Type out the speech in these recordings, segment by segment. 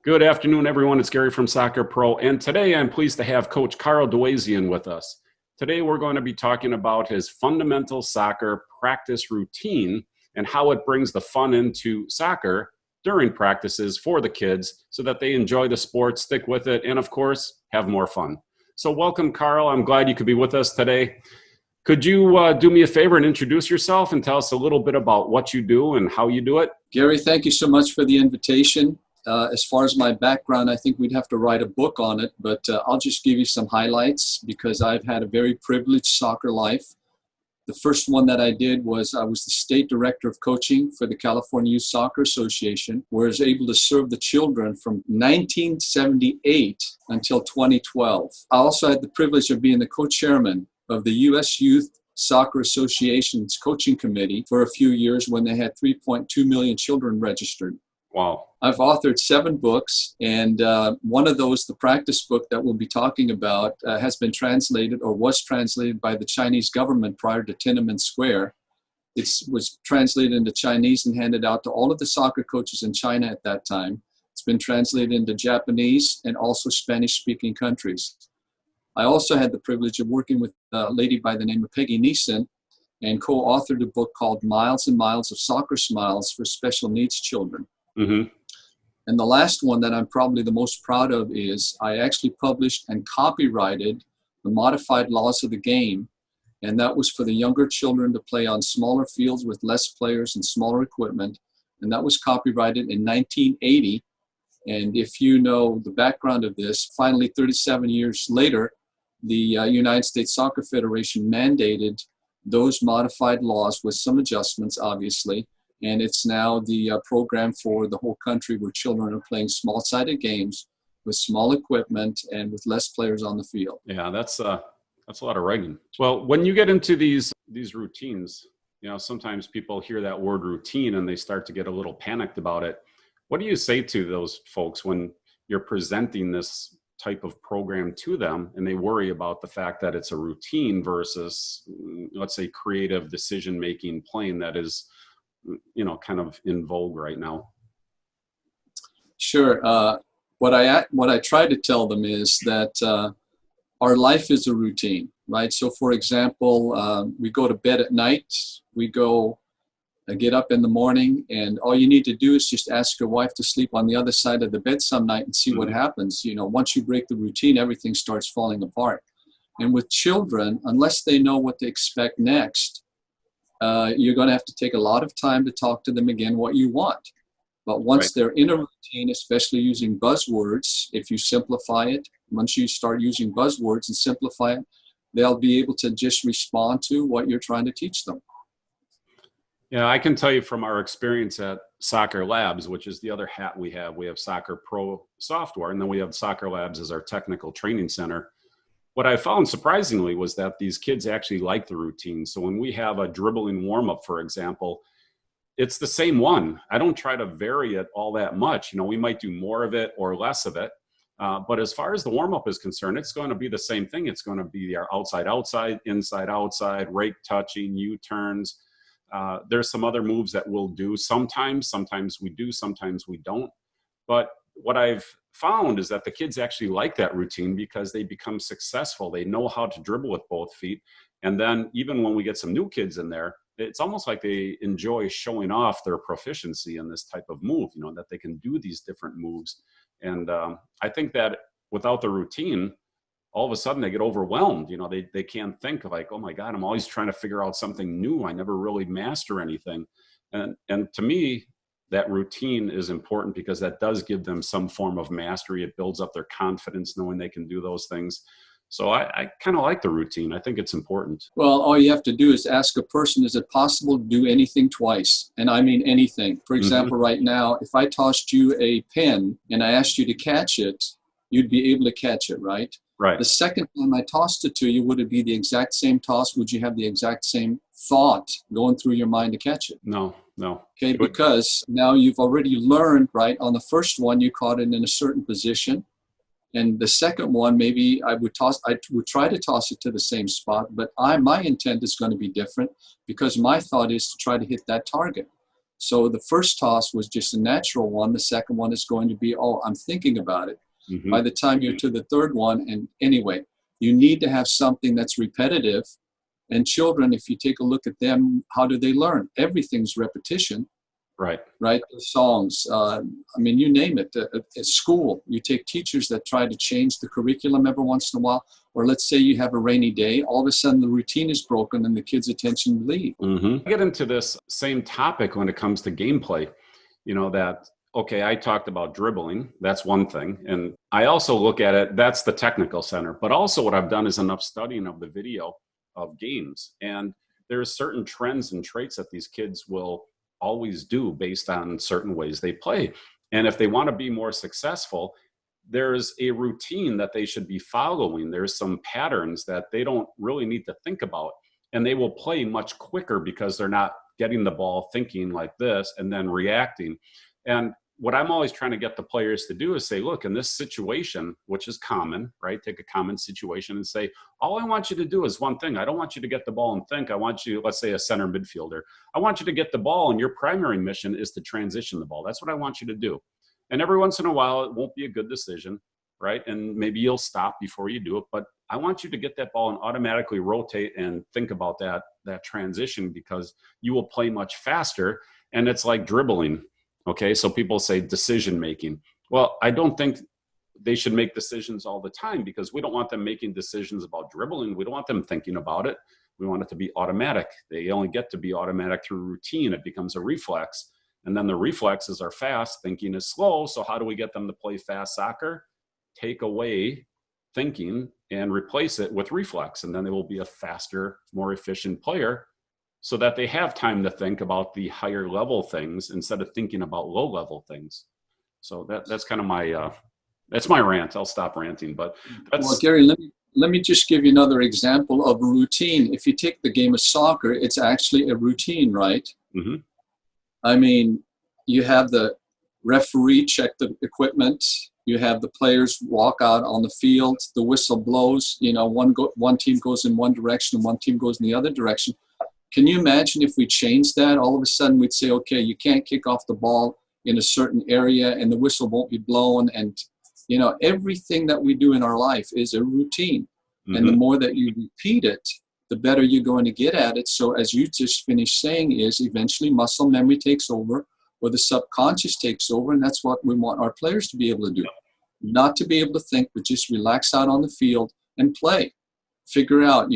Good afternoon, everyone. It's Gary from Soccer Pro, and today I'm pleased to have Coach Carl Dwazian with us. Today we're going to be talking about his fundamental soccer practice routine and how it brings the fun into soccer during practices for the kids so that they enjoy the sport, stick with it, and of course, have more fun. So welcome, Carl. I'm glad you could be with us today. Could you do me a favor and introduce yourself and tell us a little bit about what you do and how you do it? Gary, thank you so much for the invitation. As far as my background, I think we'd have to write a book on it, but I'll just give you some highlights because I've had a very privileged soccer life. The first one that I did was I was the state director of coaching for the California Youth Soccer Association, where I was able to serve the children from 1978 until 2012. I also had the privilege of being the co-chairman of the U.S. Youth Soccer Association's coaching committee for a few years when they had 3.2 million children registered. Wow. I've authored 7 books, and one of those, the practice book that we'll be talking about, has been translated or was translated by the Chinese government prior to Tiananmen Square. It was translated into Chinese and handed out to all of the soccer coaches in China at that time. It's been translated into Japanese and also Spanish-speaking countries. I also had the privilege of working with a lady by the name of Peggy Neeson and co-authored a book called Miles and Miles of Soccer Smiles for Special Needs Children. Mm-hmm. And the last one that I'm probably the most proud of is I actually published and copyrighted the modified laws of the game. And that was for the younger children to play on smaller fields with less players and smaller equipment. And that was copyrighted in 1980. And if you know the background of this, finally 37 years later, the United States Soccer Federation mandated those modified laws with some adjustments, obviously. And it's now the program for the whole country where children are playing small-sided games with small equipment and with less players on the field. Yeah, that's a lot of writing. Well, when you get into these routines, sometimes people hear that word routine and they start to get a little panicked about it. What do you say to those folks when you're presenting this type of program to them and they worry about the fact that it's a routine versus, let's say, creative decision-making playing that is kind of in vogue right now? Sure. What I try to tell them is that our life is a routine, right? So, for example, we go to bed at night, we get up in the morning, and all you need to do is just ask your wife to sleep on the other side of the bed some night and see what happens. Once you break the routine, everything starts falling apart. And with children, unless they know what to expect next, you're going to have to take a lot of time to talk to them again what you want. But once they're in a routine, especially using buzzwords, if you simplify it, once you start using buzzwords and simplify it, they'll be able to just respond to what you're trying to teach them. Yeah, I can tell you from our experience at Soccer Labs, which is the other hat we have Soccer Pro software, and then we have Soccer Labs as our technical training center. What I found surprisingly was that these kids actually like the routine. So when we have a dribbling warm-up, for example, it's the same one. I don't try to vary it all that much. We might do more of it or less of it. But as far as the warm-up is concerned, it's going to be the same thing. It's going to be our outside, inside, rake touching, U-turns. There's some other moves that we'll do sometimes we do, sometimes we don't. But what I've found is that the kids actually like that routine because they become successful. They know how to dribble with both feet. And then even when we get some new kids in there, it's almost like they enjoy showing off their proficiency in this type of move, that they can do these different moves. And I think that without the routine, all of a sudden they get overwhelmed. They can't think like, oh my God, I'm always trying to figure out something new. I never really master anything. And to me, that routine is important because that does give them some form of mastery. It builds up their confidence knowing they can do those things. So I kind of like the routine. I think it's important. Well, all you have to do is ask a person, is it possible to do anything twice? And I mean anything. For example, right now, if I tossed you a pen and I asked you to catch it, you'd be able to catch it, right? Right. The second time I tossed it to you, would it be the exact same toss? Would you have the exact same thought going through your mind to catch it? No. Okay, because now you've already learned, right? On the first one, you caught it in a certain position. And the second one, maybe I would try to toss it to the same spot, but my intent is going to be different because my thought is to try to hit that target. So the first toss was just a natural one. The second one is going to be, oh, I'm thinking about it. Mm-hmm. By the time you're to the third one, and anyway, you need to have something that's repetitive. And children, if you take a look at them, how do they learn? Everything's repetition. Right. Right? The songs, I mean, you name it. At school, you take teachers that try to change the curriculum every once in a while, or let's say you have a rainy day, all of a sudden the routine is broken and the kids' attention leave. Mm-hmm. I get into this same topic when it comes to gameplay, that, okay, I talked about dribbling. That's one thing. And I also look at it, that's the technical center. But also what I've done is enough studying of the video of games. And there's certain trends and traits that these kids will always do based on certain ways they play. And if they want to be more successful, there's a routine that they should be following. There's some patterns that they don't really need to think about. And they will play much quicker because they're not getting the ball thinking like this and then reacting. And what I'm always trying to get the players to do is say, look, in this situation, which is common, right? Take a common situation and say, all I want you to do is one thing. I don't want you to get the ball and think. I want you, let's say a center midfielder. I want you to get the ball, and your primary mission is to transition the ball. That's what I want you to do. And every once in a while, it won't be a good decision, right? And maybe you'll stop before you do it. But I want you to get that ball and automatically rotate and think about that transition, because you will play much faster. And it's like dribbling. Okay, so people say decision making. Well, I don't think they should make decisions all the time, because we don't want them making decisions about dribbling. We don't want them thinking about it. We want it to be automatic. They only get to be automatic through routine. It becomes a reflex. And then the reflexes are fast, thinking is slow. So how do we get them to play fast soccer? Take away thinking and replace it with reflex. And then they will be a faster, more efficient player, so that they have time to think about the higher level things instead of thinking about low level things. So that's kind of my that's my rant. I'll stop ranting. But well, Gary, let me just give you another example of a routine. If you take the game of soccer, it's actually a routine, right? Mm-hmm. I mean, you have the referee check the equipment. You have the players walk out on the field. The whistle blows. One team goes in one direction and one team goes in the other direction. Can you imagine if we changed that? All of a sudden we'd say, okay, you can't kick off the ball in a certain area and the whistle won't be blown. And, everything that we do in our life is a routine. Mm-hmm. And the more that you repeat it, the better you're going to get at it. So as you just finished saying, is eventually muscle memory takes over, or the subconscious takes over. And that's what we want our players to be able to do. Not to be able to think, but just relax out on the field and play. Figure out,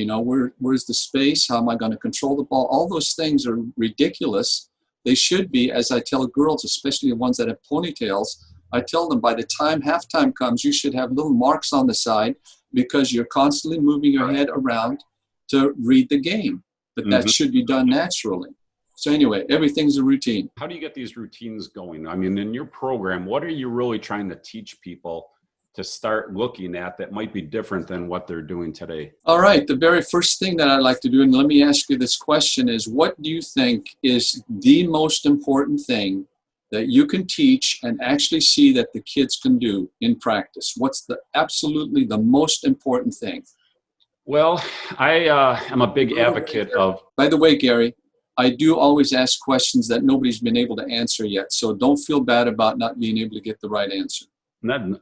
where's the space? How am I going to control the ball? All those things are ridiculous. They should be, as I tell girls, especially the ones that have ponytails, I tell them by the time halftime comes, you should have little marks on the side, because you're constantly moving your head around to read the game. But that should be done naturally. So anyway, everything's a routine. How do you get these routines going? I mean, in your program, what are you really trying to teach people to start looking at that might be different than what they're doing today? All right. The very first thing that I'd like to do, and let me ask you this question, is what do you think is the most important thing that you can teach and actually see that the kids can do in practice? What's absolutely the most important thing? Well, I am a big advocate of... By the way, Gary, I do always ask questions that nobody's been able to answer yet. So don't feel bad about not being able to get the right answer.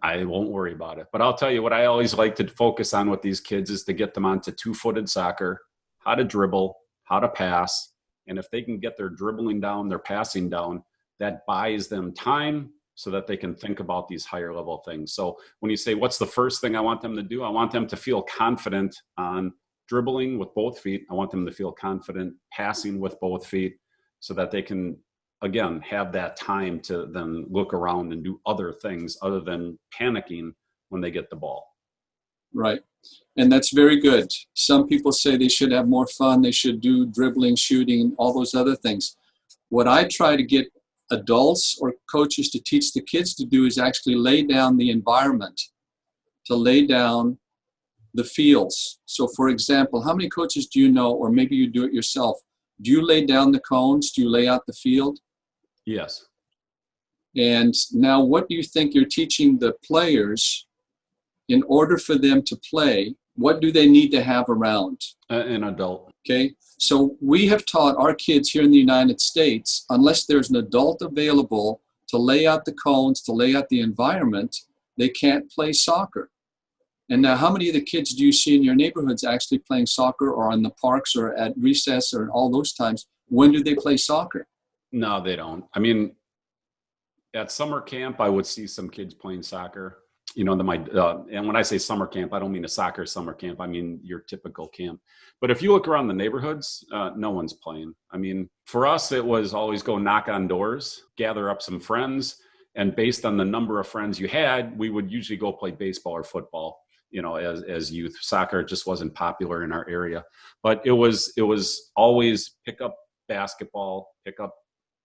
I won't worry about it. But I'll tell you what I always like to focus on with these kids is to get them onto two-footed soccer, how to dribble, how to pass. And if they can get their dribbling down, their passing down, that buys them time so that they can think about these higher level things. So when you say, what's the first thing I want them to do? I want them to feel confident on dribbling with both feet. I want them to feel confident passing with both feet so that they can, again, have that time to then look around and do other things other than panicking when they get the ball. Right. And that's very good. Some people say they should have more fun. They should do dribbling, shooting, all those other things. What I try to get adults or coaches to teach the kids to do is actually lay down the environment, to lay down the fields. So for example, how many coaches do you know, or maybe you do it yourself, do you lay down the cones? Do you lay out the field? Yes. And now what do you think you're teaching the players in order for them to play? What do they need to have around? An adult. Okay, so we have taught our kids here in the United States, unless there's an adult available to lay out the cones, to lay out the environment, they can't play soccer. And now, how many of the kids do you see in your neighborhoods actually playing soccer, or in the parks, or at recess, or all those times? When do they play soccer? No, they don't. I mean, at summer camp, I would see some kids playing soccer. You know, and when I say summer camp, I don't mean a soccer summer camp. I mean your typical camp. But if you look around the neighborhoods, no one's playing. I mean, for us, it was always go knock on doors, gather up some friends, and based on the number of friends you had, we would usually go play baseball or football. You know, as youth, soccer just wasn't popular in our area. But it was always pick up basketball, pick up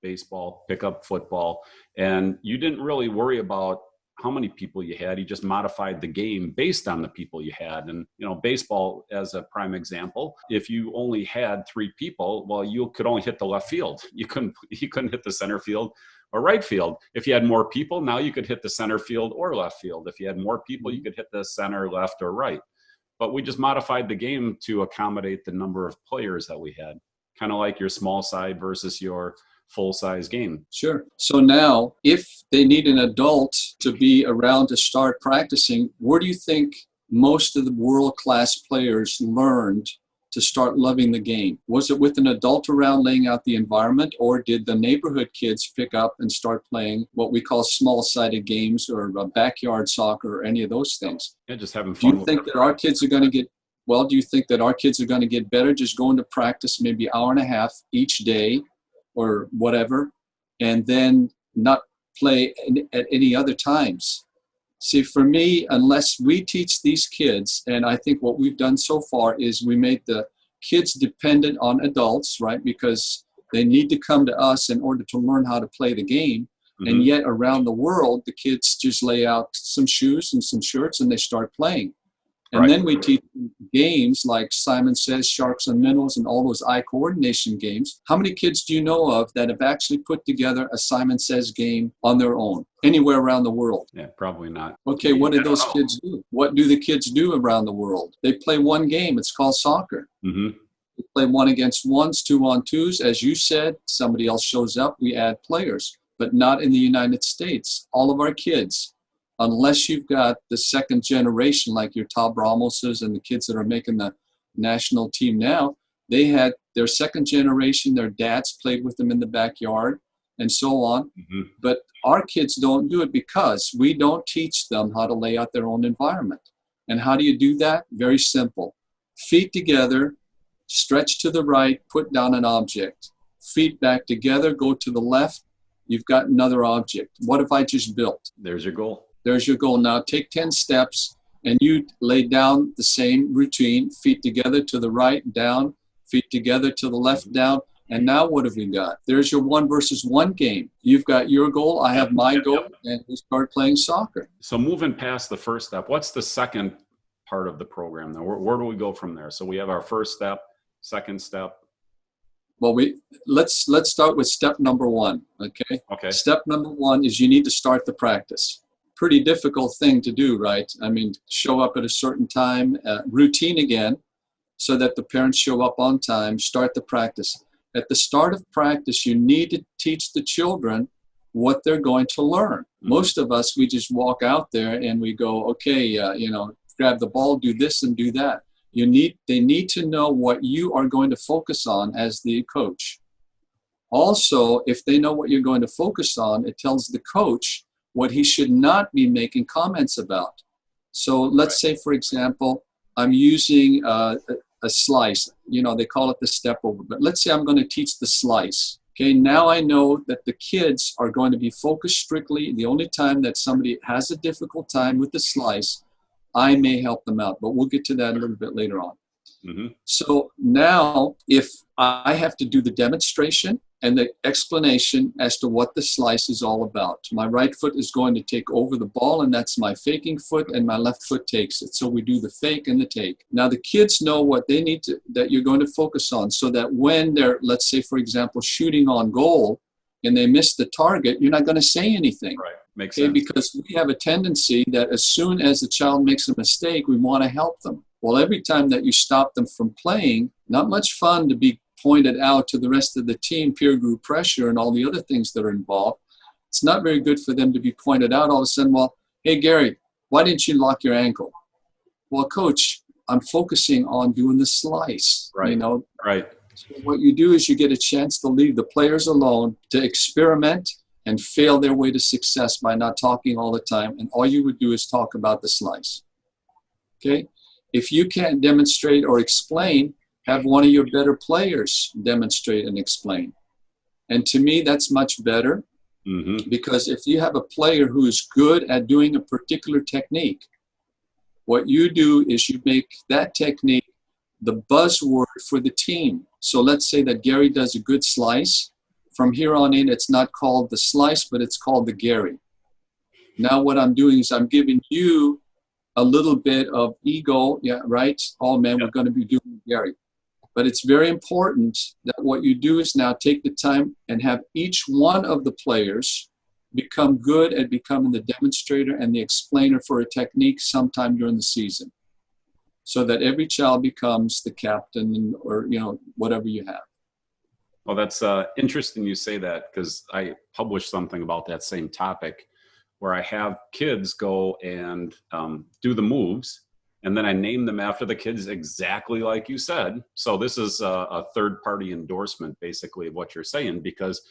baseball, pick up football, and you didn't really worry about how many people you had. You just modified the game based on the people you had. And, you know, baseball as a prime example, if you only had 3 people, well, you could only hit the left field. You couldn't hit the center field or right field. If you had more people, now you could hit the center field or left field. If you had more people, you could hit the center, left, or right. But we just modified the game to accommodate the number of players that we had, kind of like your small side versus your full-size game. Sure. So now, if they need an adult to be around to start practicing, where do you think most of the world-class players learned to start loving the game? Was it with an adult around laying out the environment, or did the neighborhood kids pick up and start playing what we call small-sided games, or backyard soccer, or any of those things? Yeah, just having fun. Do you think that our kids are going to get do you think that our kids are going to get better just going to practice maybe hour and a half each day or whatever, and then not play at any other times? See, for me, unless we teach these kids, and I think what we've done so far is we made the kids dependent on adults, right? Because they need to come to us in order to learn how to play the game. Mm-hmm. And yet around the world, the kids just lay out some shoes and some shirts and they start playing. And right. Then we teach games like Simon Says, Sharks and Minnows, and all those eye coordination games. How many kids do you know of that have actually put together a Simon Says game on their own, anywhere around the world? Yeah, probably not. Okay, what do those kids do? What do the kids do around the world? They play one game. It's called soccer. Mm-hmm. They play 1 against 1s, 2-on-2s. As you said, somebody else shows up, we add players. But not in the United States. All of our kids, unless you've got the second generation, like your Todd Ramoses and the kids that are making the national team now, they had their second generation, their dads played with them in the backyard and so on. Mm-hmm. But our kids don't do it because we don't teach them how to lay out their own environment. And how do you do that? Very simple. Feet together, stretch to the right, put down an object. Feet back together, go to the left, you've got another object. What have I just built? There's your goal. There's your goal. Now take 10 steps and you lay down the same routine, feet together to the right, down, feet together to the left, down. And now what have we got? There's your 1 versus 1 game. You've got your goal, I have my goal, and we start playing soccer. So moving past the first step, what's the second part of the program now? Where do we go from there? So we have our first step, second step. Well, let's start with step number 1, okay? Okay. Step number 1 is you need to start the practice. Pretty difficult thing to do, right? I mean, show up at a certain time, routine again, so that the parents show up on time, start the practice. At the start of practice, you need to teach the children what they're going to learn. Mm-hmm. Most of us, we just walk out there and we go, okay, grab the ball, do this and do that. They need to know what you are going to focus on as the coach. Also, if they know what you're going to focus on, it tells the coach what he should not be making comments about. So let's say, for example, I'm using a slice. They call it the step over. But let's say I'm going to teach the slice. Okay, now I know that the kids are going to be focused strictly. The only time that somebody has a difficult time with the slice, I may help them out. But we'll get to that a little bit later on. Mm-hmm. So now, if I have to do the demonstration and the explanation as to what the slice is all about, my right foot is going to take over the ball, and that's my faking foot, and my left foot takes it. So we do the fake and the take. Now the kids know what they need to, that you're going to focus on, so that when they're, let's say, for example, shooting on goal and they miss the target, you're not going to say anything. Right. Makes sense. Because we have a tendency that as soon as the child makes a mistake, we want to help them. Well, every time that you stop them from playing, Not much fun to be pointed out to the rest of the team, peer group pressure and all the other things that are involved. It's not very good for them to be pointed out all of a sudden, well, hey, Gary, why didn't you lock your ankle? Well, coach, I'm focusing on doing the slice. Right. You know? Right. So what you do is you get a chance to leave the players alone to experiment and fail their way to success by not talking all the time. And all you would do is talk about the slice. Okay? If you can't demonstrate or explain, have one of your better players demonstrate and explain. And to me, that's much better. Mm-hmm. Because if you have a player who is good at doing a particular technique, what you do is you make that technique the buzzword for the team. So let's say that Gary does a good slice. From here on in, it's not called the slice, but it's called the Gary. Now what I'm doing is I'm giving you a little bit of ego. Yeah, right? Oh, man, we're going to be doing Gary. But it's very important that what you do is now take the time and have each one of the players become good at becoming the demonstrator and the explainer for a technique sometime during the season, so that every child becomes the captain or, you know, whatever you have. Well, that's interesting you say that, because I published something about that same topic where I have kids go and do the moves, and then I name them after the kids exactly like you said. So this is a third-party endorsement, basically, of what you're saying, because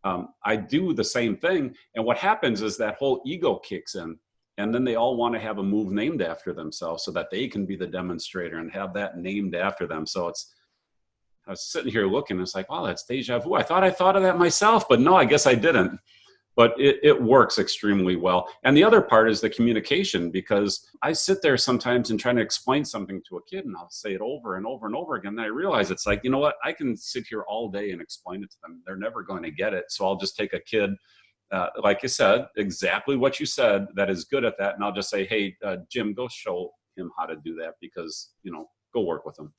I do the same thing. And what happens is that whole ego kicks in, and then they all want to have a move named after themselves so that they can be the demonstrator and have that named after them. So I was sitting here looking, it's like, wow, that's deja vu. I thought of that myself, but no, I guess I didn't. But it works extremely well. And the other part is the communication, because I sit there sometimes and trying to explain something to a kid, and I'll say it over and over and over again. And I realize it's like, you know what? I can sit here all day and explain it to them. They're never going to get it. So I'll just take a kid, like you said, exactly what you said, that is good at that. And I'll just say, hey, Jim, go show him how to do that, because, you know, go work with him.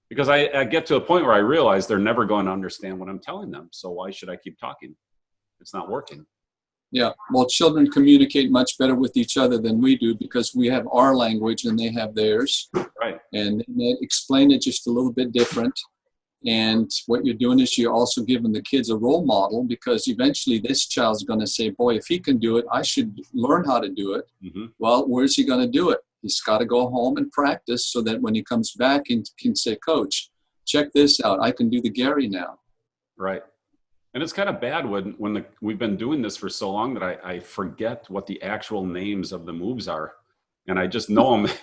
Because I get to a point where I realize they're never going to understand what I'm telling them. So why should I keep talking? It's not working. Yeah, well, children communicate much better with each other than we do, because we have our language and they have theirs. Right. And they explain it just a little bit different. And what you're doing is you're also giving the kids a role model, because eventually this child's going to say, boy, if he can do it, I should learn how to do it. Mm-hmm. Well, where's he going to do it? He's got to go home and practice, so that when he comes back and can say, Coach, check this out. I can do the Gary now. Right. And it's kind of bad when we've been doing this for so long that I forget what the actual names of the moves are. And I just know them,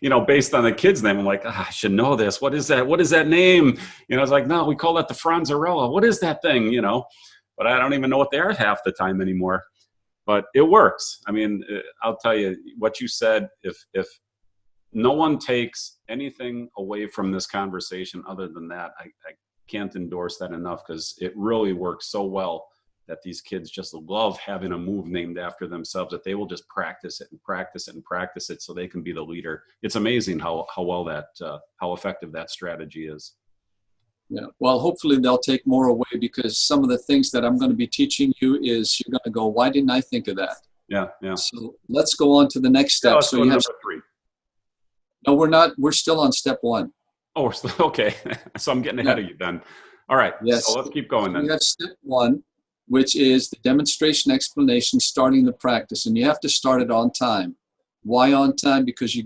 you know, based on the kid's name. I'm like, I should know this. What is that? What is that name? You know, it's like, no, we call that the Franzarella. What is that thing? You know, but I don't even know what they are half the time anymore. But it works. I mean, I'll tell you what you said. If no one takes anything away from this conversation other than that, I can't endorse that enough, because it really works so well that these kids just love having a move named after themselves, that they will just practice it and practice it and practice it so they can be the leader. It's amazing how well that, how effective that strategy is. Yeah, well, hopefully they'll take more away, because some of the things that I'm going to be teaching you is you're going to go, why didn't I think of that? Yeah, yeah. So let's go on to the next step. Yeah, so you have number 3. No, we're not. We're still on step 1. Oh, okay. So I'm getting ahead of you then. All right. Yes. So let's keep going then. We have step 1, which is the demonstration explanation, starting the practice. And you have to start it on time. Why on time? Because you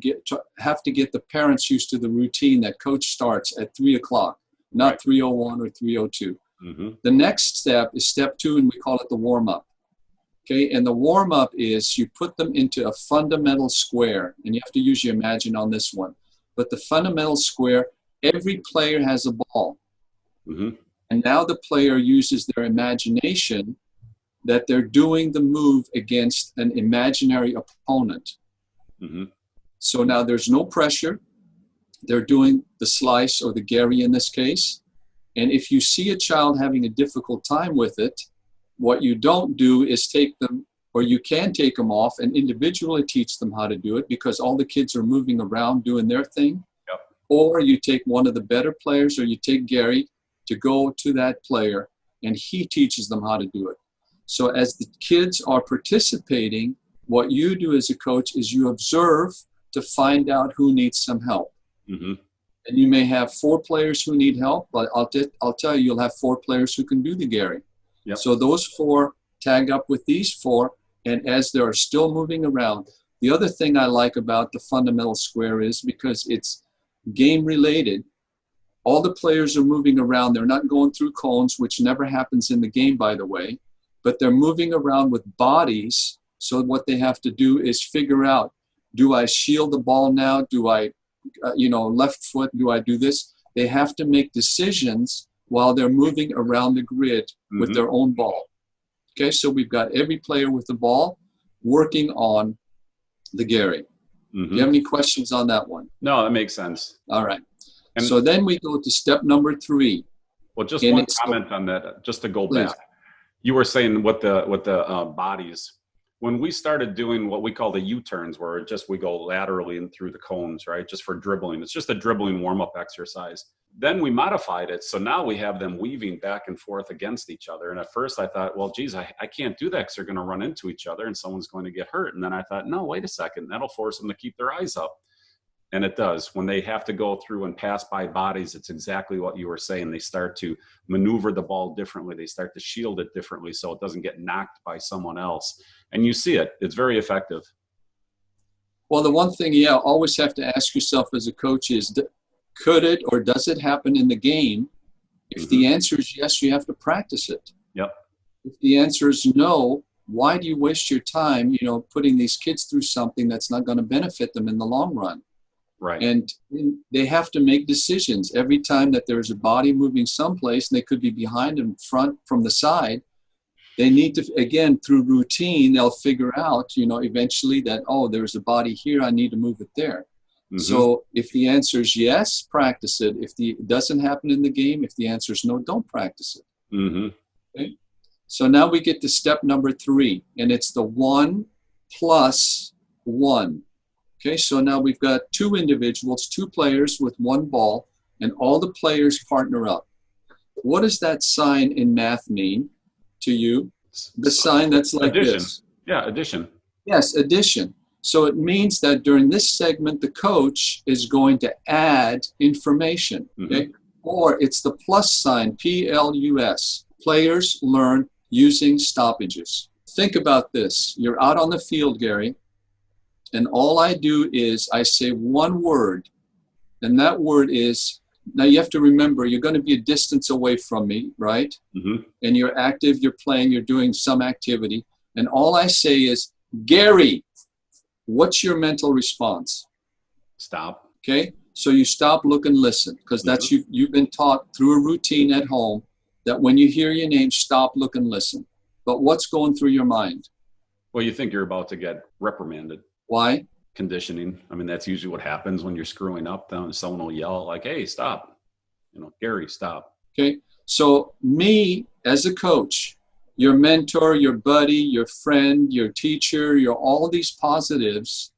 have to get the parents used to the routine that coach starts at 3 o'clock, not right. 3:01 or 3:02. Mm-hmm. The next step is step 2, and we call it the warm-up. Okay, and the warm-up is you put them into a fundamental square, and you have to use your imagine on this one. But the fundamental square, every player has a ball. Mm-hmm. And now the player uses their imagination that they're doing the move against an imaginary opponent. Mm-hmm. So now there's no pressure. They're doing the slice or the Gary in this case. And if you see a child having a difficult time with it, what you don't do is take them, or you can take them off and individually teach them how to do it, because all the kids are moving around doing their thing. Yep. Or you take one of the better players, or you take Gary to go to that player and he teaches them how to do it. So as the kids are participating, what you do as a coach is you observe to find out who needs some help. Mm-hmm. And you may have 4 players who need help, but I'll tell you, you'll have 4 players who can do the Gary. Yep. So those 4 tag up with these 4, and as they are still moving around. The other thing I like about the fundamental square is because it's game related, all the players are moving around. They're not going through cones, which never happens in the game, by the way, but they're moving around with bodies. So what they have to do is figure out, do I shield the ball now? Do I, left foot? Do I do this? They have to make decisions while they're moving around the grid with their own ball. Okay, so we've got every player with the ball working on the Gary. Do you have any questions on that one? No, that makes sense. All right. And so then we go to step number 3. Well, just one comment on that, just to go back. You were saying with the bodies. When we started doing what we call the U-turns, where we go laterally and through the cones, right? Just for dribbling. It's just a dribbling warm-up exercise. Then we modified it. So now we have them weaving back and forth against each other. And at first I thought, well, geez, I can't do that because they're going to run into each other and someone's going to get hurt. And then I thought, no, wait a second. That'll force them to keep their eyes up. And it does. When they have to go through and pass by bodies, it's exactly what you were saying. They start to maneuver the ball differently. They start to shield it differently so it doesn't get knocked by someone else. And you see it. It's very effective. Well, the one thing you always have to ask yourself as a coach is, could it or does it happen in the game? If the answer is yes, you have to practice it. Yep. If the answer is no, why do you waste your time, putting these kids through something that's not going to benefit them in the long run? Right. And they have to make decisions every time that there's a body moving someplace, and they could be behind and front from the side. They need to, again, through routine, they'll figure out, eventually that, oh, there's a body here, I need to move it there. So if the answer is yes, practice it. If it doesn't happen in the game, if the answer is no, don't practice it. Okay? So now we get to step number 3, and it's the 1 plus 1. Okay, so now we've got 2 individuals, 2 players with 1 ball, and all the players partner up. What does that sign in math mean to you? The sign that's like addition. This. Yeah, addition. Yes, addition. So it means that during this segment, the coach is going to add information, okay? Or it's the plus sign, P-L-U-S. Players learn using stoppages. Think about this. You're out on the field, Gary, and all I do is I say one word, and that word is, now you have to remember, you're going to be a distance away from me, right? And you're active, you're playing, you're doing some activity, and all I say is, Gary. What's your mental response? Stop. Okay, so you stop, look, and listen, because that's you've been taught through a routine at home that when you hear your name, stop, look, and listen. But what's going through your mind? Well, you think you're about to get reprimanded. Why? Conditioning. I mean, that's usually what happens when you're screwing up. Then someone will yell like, hey, stop. Gary, stop. Okay, so me as a coach, your mentor, your buddy, your friend, your teacher, your all these positives.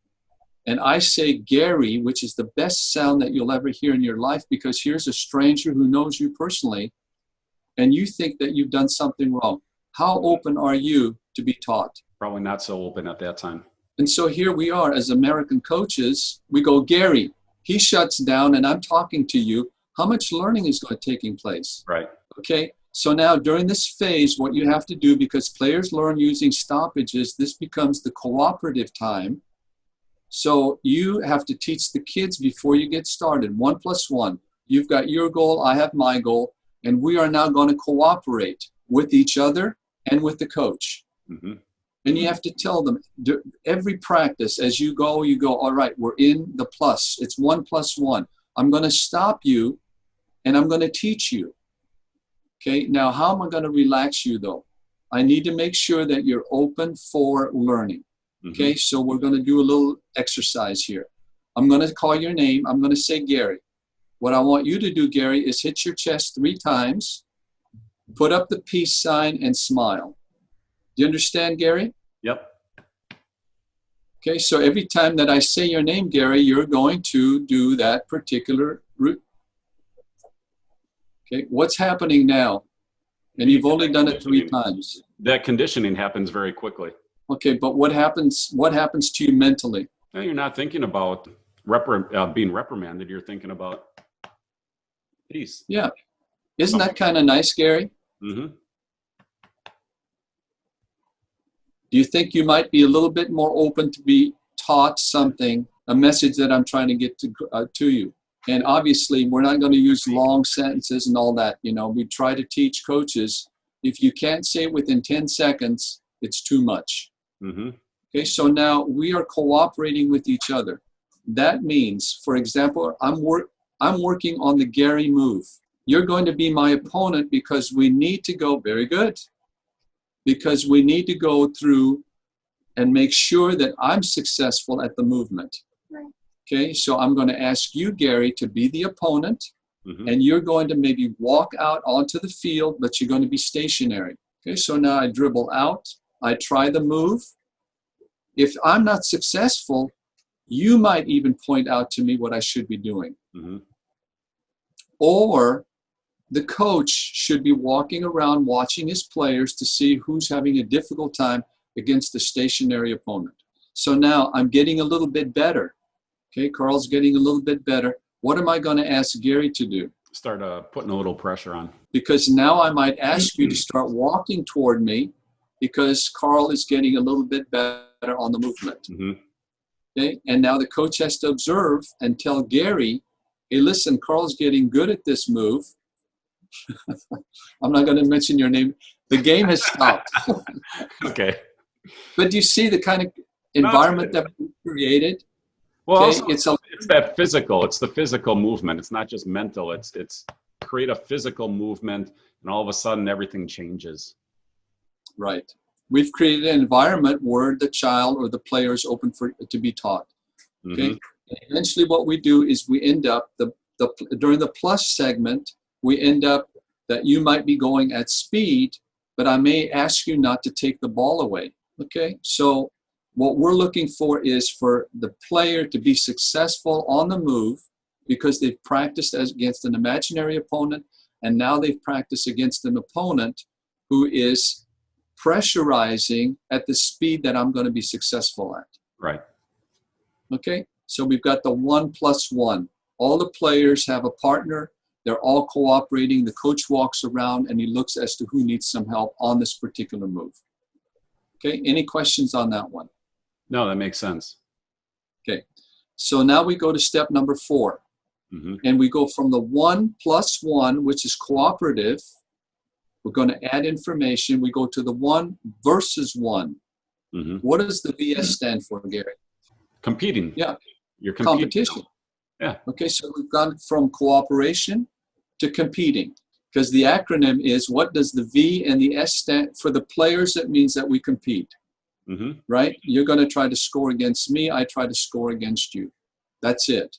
And I say Gary, which is the best sound that you'll ever hear in your life, because here's a stranger who knows you personally, and you think that you've done something wrong. How open are you to be taught? Probably not so open at that time. And so here we are as American coaches. We go, Gary, he shuts down and I'm talking to you. How much learning is taking place? Right. Okay. So now during this phase, what you have to do, because players learn using stoppages, this becomes the cooperative time. So you have to teach the kids before you get started. 1 plus 1. You've got your goal, I have my goal, and we are now going to cooperate with each other and with the coach. And you have to tell them, every practice as you go, all right, we're in the plus. It's 1 plus 1. I'm going to stop you and I'm going to teach you. Okay, now how am I going to relax you though? I need to make sure that you're open for learning. Okay, so we're going to do a little exercise here. I'm going to call your name. I'm going to say Gary. What I want you to do, Gary, is hit your chest 3 times, put up the peace sign, and smile. Do you understand, Gary? Yep. Okay, so every time that I say your name, Gary, you're going to do that particular route. Okay, what's happening now? And you've only done it 3 times. That conditioning happens very quickly. Okay, but what happens to you mentally? Now, you're not thinking about being reprimanded. You're thinking about Peace. Yeah. Isn't that kind of nice, Gary? Mm-hmm. Do you think you might be a little bit more open to be taught something, a message that I'm trying to get to you? And obviously, we're not going to use long sentences and all that. You know, we try to teach coaches, if you can't say it within 10 seconds, it's too much. Mm-hmm. Okay, so now we are cooperating with each other. That means, for example, I'm working on the Gary move. You're going to be my opponent because we need to go, very good, because we need to go through and make sure that I'm successful at the movement. Right. Okay, so I'm going to ask you, Gary, to be the opponent, and you're going to maybe walk out onto the field, but you're going to be stationary. Okay, so now I dribble out, I try the move. If I'm not successful, you might even point out to me what I should be doing. Mm-hmm. Or the coach should be walking around watching his players to see who's having a difficult time against the stationary opponent. So now I'm getting a little bit better. Okay, Carl's getting a little bit better. What am I going to ask Gary to do? Start putting a little pressure on. Because now I might ask you to start walking toward me because Carl is getting a little bit better on the movement. Mm-hmm. Okay, and now the coach has to observe and tell Gary, hey, listen, Carl's getting good at this move. I'm not going to mention your name. The game has stopped. Okay. But do you see the kind of environment that we created? Well, okay, also, it's that physical. It's the physical movement. It's not just mental. It's create a physical movement, and all of a sudden everything changes. Right. We've created an environment where the child or the player is open to be taught. Okay. Mm-hmm. Eventually, what we do is we end up during the plus segment. We end up that you might be going at speed, but I may ask you not to take the ball away. Okay. So what we're looking for is for the player to be successful on the move because they've practiced against an imaginary opponent, and now they've practiced against an opponent who is pressurizing at the speed that I'm going to be successful at. Right. Okay. So we've got the 1+1. All the players have a partner. They're all cooperating. The coach walks around and he looks as to who needs some help on this particular move. Okay. Any questions on that one? No, that makes sense. Okay. So now we go to step number 4. Mm-hmm. And we go from the 1+1, which is cooperative. We're going to add information. We go to the 1 versus 1. Mm-hmm. What does the VS stand for, Gary? Competing. Yeah. You're competing. Competition. Yeah. Okay, so we've gone from cooperation to competing, because the acronym is, what does the V and the S stand for? The players, it means that we compete. Mm-hmm. Right? You're going to try to score against me. I try to score against you. That's it.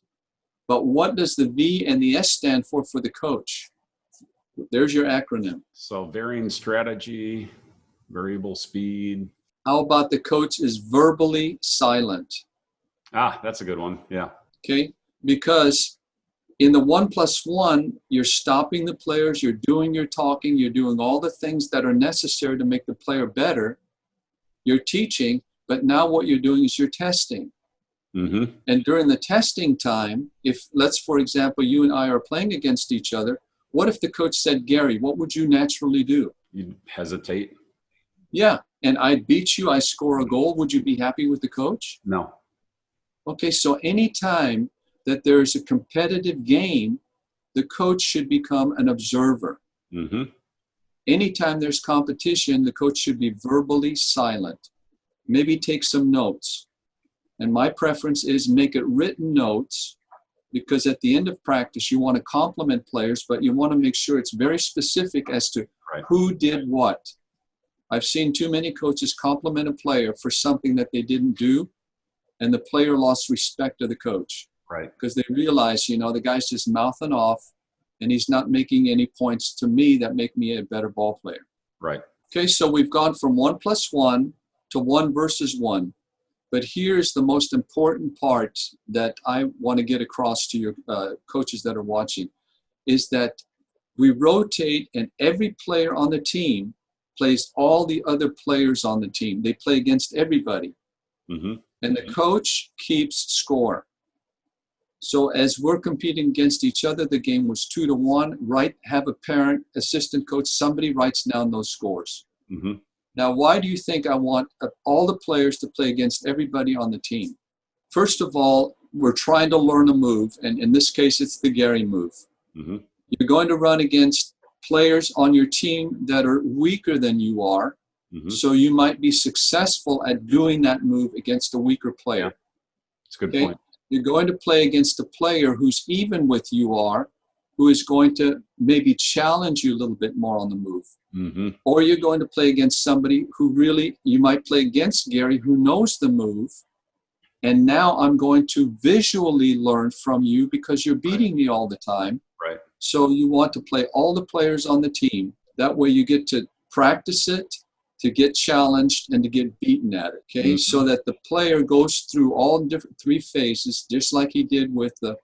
But what does the V and the S stand for the coach? There's your acronym. So varying strategy, variable speed. How about the coach is verbally silent? Ah, that's a good one. Yeah. Okay. Because in the 1+1, you're stopping the players, you're doing your talking, you're doing all the things that are necessary to make the player better. You're teaching, but now what you're doing is you're testing. Mm-hmm. And during the testing time, if, for example, you and I are playing against each other, what if the coach said, Gary, what would you naturally do? You'd hesitate. Yeah. And I beat you, I score a goal. Would you be happy with the coach? No. Okay, so anytime that there's a competitive game, the coach should become an observer. Mm-hmm. Anytime there's competition, the coach should be verbally silent. Maybe take some notes. And my preference is make it written notes, because at the end of practice, you want to compliment players, but you want to make sure it's very specific as to who did what. I've seen too many coaches compliment a player for something that they didn't do, and the player lost respect of the coach. Right. Because they realize, the guy's just mouthing off, and he's not making any points to me that make me a better ball player. Right. Okay, so we've gone from 1+1 to 1 versus 1. But here's the most important part that I want to get across to your coaches that are watching, is that we rotate, and every player on the team plays all the other players on the team. They play against everybody. Mm-hmm. And the coach keeps score. So as we're competing against each other, the game was 2-1. Right, have a parent, assistant coach, somebody writes down those scores. Mm-hmm. Now, why do you think I want all the players to play against everybody on the team? First of all, we're trying to learn a move, and in this case, it's the Gary move. Mm-hmm. You're going to run against players on your team that are weaker than you are, Mm-hmm. so you might be successful at doing that move against a weaker player. Yeah. That's a good point. You're going to play against a player who's even with you are, who is going to maybe challenge you a little bit more on the move. Mm-hmm. Or you're going to play against somebody who really, you might play against Gary, who knows the move. And now I'm going to visually learn from you because you're beating me all the time. Right. So you want to play all the players on the team. That way you get to practice it, to get challenged, and to get beaten at it. Okay. Mm-hmm. So that the player goes through all different 3 phases, just like he did with the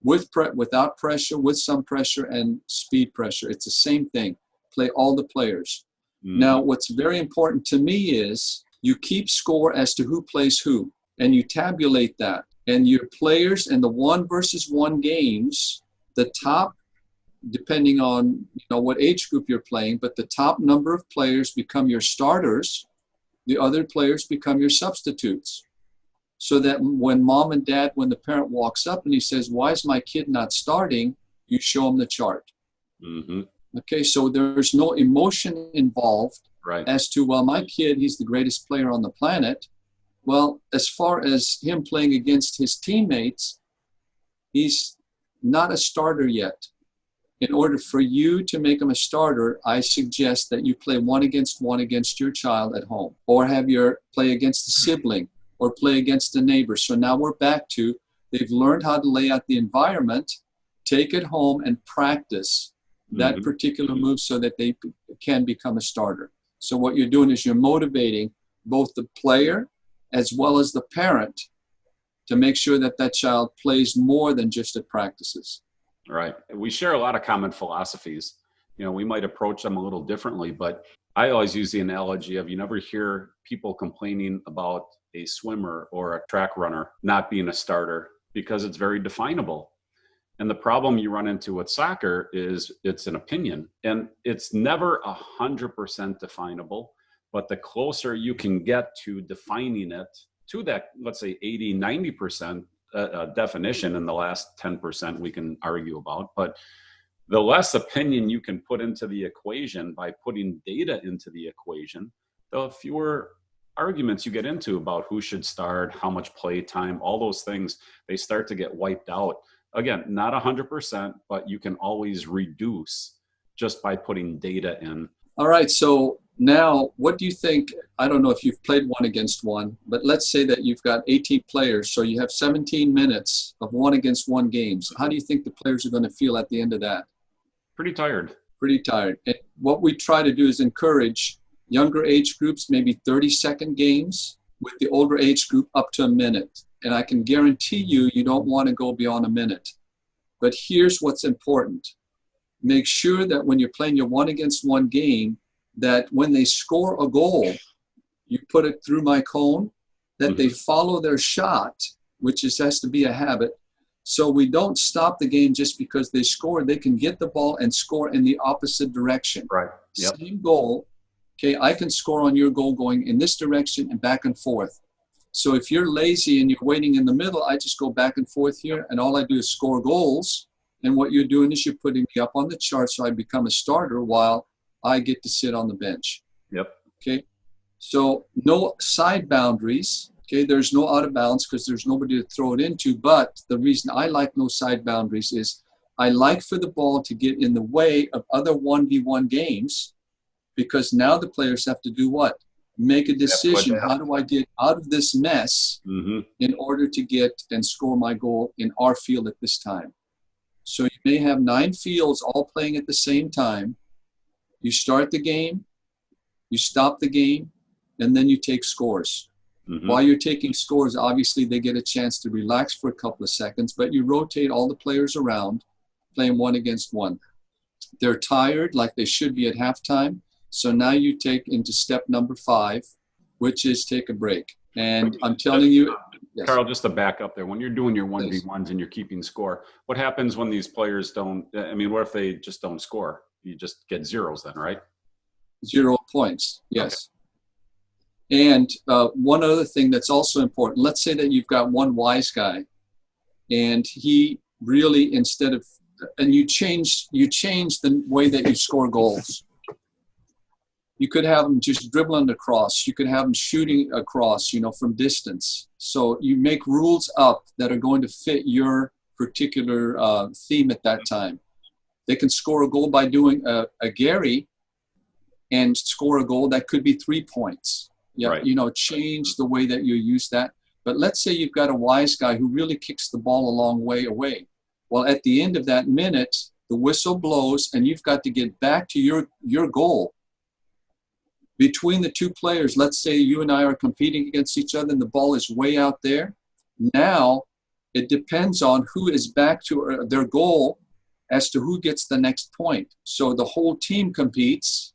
without pressure, with some pressure, and speed pressure. It's the same thing. Play all the players. Mm-hmm. Now, what's very important to me is you keep score as to who plays who, and you tabulate that. And your players in the 1-versus-1 games, the top, depending on what age group you're playing, but the top number of players become your starters. The other players become your substitutes. So that when mom and dad, when the parent walks up and he says, "Why is my kid not starting?" you show him the chart. Mm-hmm. Okay, so there's no emotion involved as to, well, my kid, he's the greatest player on the planet. Well, as far as him playing against his teammates, he's not a starter yet. In order for you to make him a starter, I suggest that you play 1-against-1 against your child at home, or have your play against a sibling, or play against a neighbor. So now we're back to, they've learned how to lay out the environment, take it home and practice that mm-hmm. particular move so that they can become a starter. So what you're doing is you're motivating both the player as well as the parent to make sure that that child plays more than just at practices. Right. We share a lot of common philosophies. We might approach them a little differently, but I always use the analogy of, you never hear people complaining about a swimmer or a track runner not being a starter because it's very definable. And the problem you run into with soccer is it's an opinion, and it's never 100% definable, but the closer you can get to defining it to that, let's say 80, 90% definition, in the last 10% we can argue about, but the less opinion you can put into the equation by putting data into the equation, the fewer arguments you get into about who should start, how much play time, all those things, they start to get wiped out. Again, not 100%, but you can always reduce just by putting data in. All right, so now what do you think? I don't know if you've played 1-against-1, but let's say that you've got 18 players, so you have 17 minutes of 1-against-1 games. How do you think the players are going to feel at the end of that? Pretty tired. Pretty tired. And what we try to do is encourage younger age groups, maybe 30-second games, with the older age group up to a minute. And I can guarantee you, you don't want to go beyond a minute. But here's what's important. Make sure that when you're playing your 1-against-1 game, that when they score a goal, you put it through my cone, that they follow their shot, which has to be a habit. So we don't stop the game just because they scored. They can get the ball and score in the opposite direction. Right. Yep. Same goal. Okay, I can score on your goal going in this direction and back and forth. So if you're lazy and you're waiting in the middle, I just go back and forth here, and all I do is score goals. And what you're doing is you're putting me up on the chart so I become a starter while I get to sit on the bench. Yep. Okay, so no side boundaries. Okay, there's no out of bounds because there's nobody to throw it into. But the reason I like no side boundaries is I like for the ball to get in the way of other 1v1 games, because now the players have to do what? Make a decision. How do I get out of this mess in order to get and score my goal in our field at this time? So you may have 9 fields all playing at the same time. You start the game, you stop the game, and then you take scores. While you're taking scores, obviously they get a chance to relax for a couple of seconds, but you rotate all the players around, playing 1-against-1. They're tired like they should be at halftime. So now you take into step number 5, which is take a break. And I'm telling you, Yes. Carl, just to back up there, when you're doing your Yes. 1v1s and you're keeping score, what happens when these players don't, I mean, what if they just don't score? You just get zeros then, right? 0 points. Okay. Yes. And one other thing that's also important, let's say that you've got one wise guy and he really, instead of, and you change the way that you score goals. You could have them just dribbling across. You could have them shooting across, from distance. So you make rules up that are going to fit your particular theme at that time. They can score a goal by doing a Gary and score a goal that could be 3 points. Yeah, right. Change the way that you use that. But let's say you've got a wise guy who really kicks the ball a long way away. Well, at the end of that minute, the whistle blows and you've got to get back to your goal. Between the two players, let's say you and I are competing against each other and the ball is way out there. Now, it depends on who is back to their goal as to who gets the next point. So the whole team competes.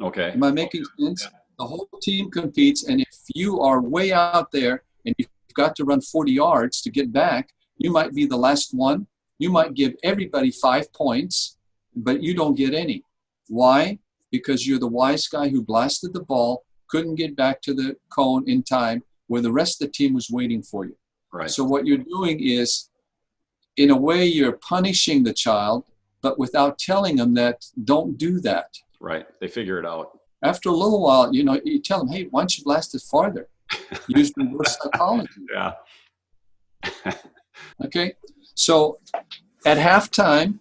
Okay. Am I making sense? Yeah. The whole team competes, and if you are way out there and you've got to run 40 yards to get back, you might be the last one. You might give everybody 5 points, but you don't get any. Why? Because you're the wise guy who blasted the ball, couldn't get back to the cone in time, where the rest of the team was waiting for you. Right. So what you're doing is, in a way, you're punishing the child, but without telling them that don't do that. Right. They figure it out. After a little while, you tell them, hey, why don't you blast it farther? Use reverse psychology. Yeah. Okay. So at halftime,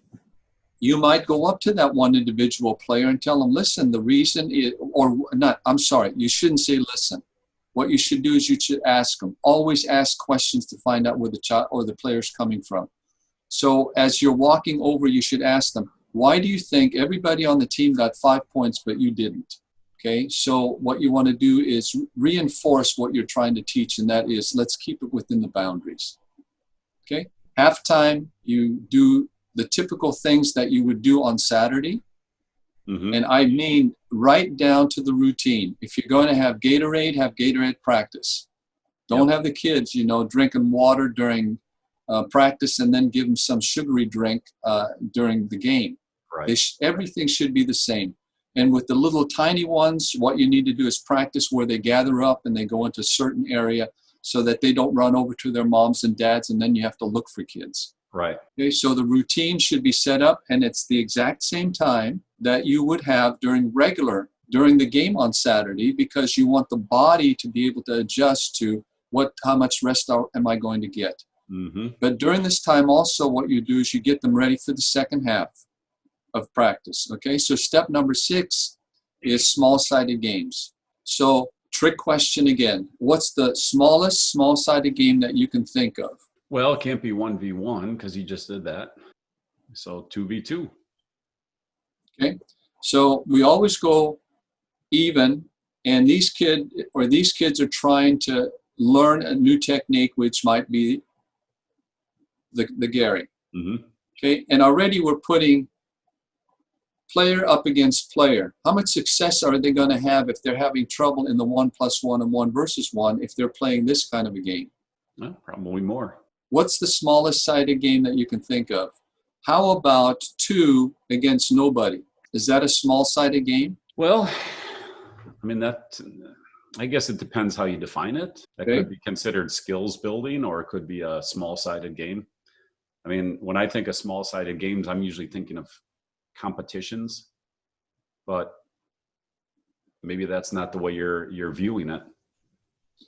you might go up to that one individual player and tell them, listen, the reason is, or not, I'm sorry, you shouldn't say listen. What you should do is you should ask them. Always ask questions to find out where the child or the player's coming from. So as you're walking over, you should ask them, why do you think everybody on the team got 5 points, but you didn't? Okay, so what you want to do is reinforce what you're trying to teach, and that is, let's keep it within the boundaries. Okay, halftime, you do the typical things that you would do on Saturday. Mm-hmm. And I mean right down to the routine. If you're going to have Gatorade practice. Don't have the kids, drinking water during practice and then give them some sugary drink during the game. Right. Everything should be the same. And with the little tiny ones, what you need to do is practice where they gather up and they go into a certain area so that they don't run over to their moms and dads, and then you have to look for kids. Right. Okay, so the routine should be set up, and it's the exact same time that you would have during the game on Saturday, because you want the body to be able to adjust to how much rest am I going to get. Mm-hmm. But during this time also, what you do is you get them ready for the second half of practice. Okay, so step number 6 is small-sided games. So trick question again. What's the smallest small-sided game that you can think of? Well, it can't be 1v1 because you just did that. So 2v2. Okay, so we always go even, and these kids are trying to learn a new technique, which might be the Gary. Mm-hmm. Okay, and already we're putting player up against player. How much success are they going to have if they're having trouble in the 1+1 and 1 versus 1 if they're playing this kind of a game? Well, probably more. What's the smallest sided game that you can think of? How about 2 against nobody? Is that a small sided game? Well, I mean, I guess it depends how you define it. That could be considered skills building, or it could be a small sided game. I mean, when I think of small sided games, I'm usually thinking of competitions, but maybe that's not the way you're viewing it.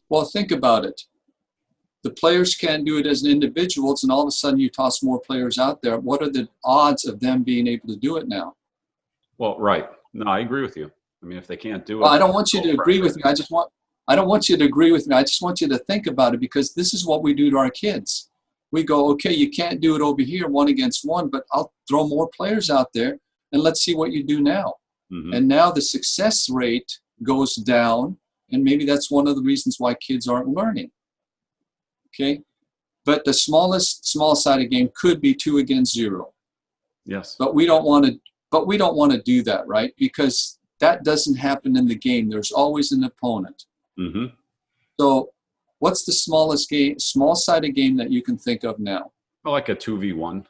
Well, think about it. The players can't do it as individuals, and all of a sudden you toss more players out there. What are the odds of them being able to do it now? Well, right. No, I agree with you. I mean, if they can't do it. Well, I don't want you to agree with me. I don't want you to agree with me. I just want you to think about it, because this is what we do to our kids. We go, okay, you can't do it over here 1 against 1, but I'll throw more players out there and let's see what you do now. Mm-hmm. And now the success rate goes down, and maybe that's one of the reasons why kids aren't learning. Okay, but the smallest small-sided game could be 2 against 0. Yes. But we don't want to do that, right? Because that doesn't happen in the game. There's always an opponent. Mm-hmm. So What's the small-sided game that you can think of now? I like a 2v1.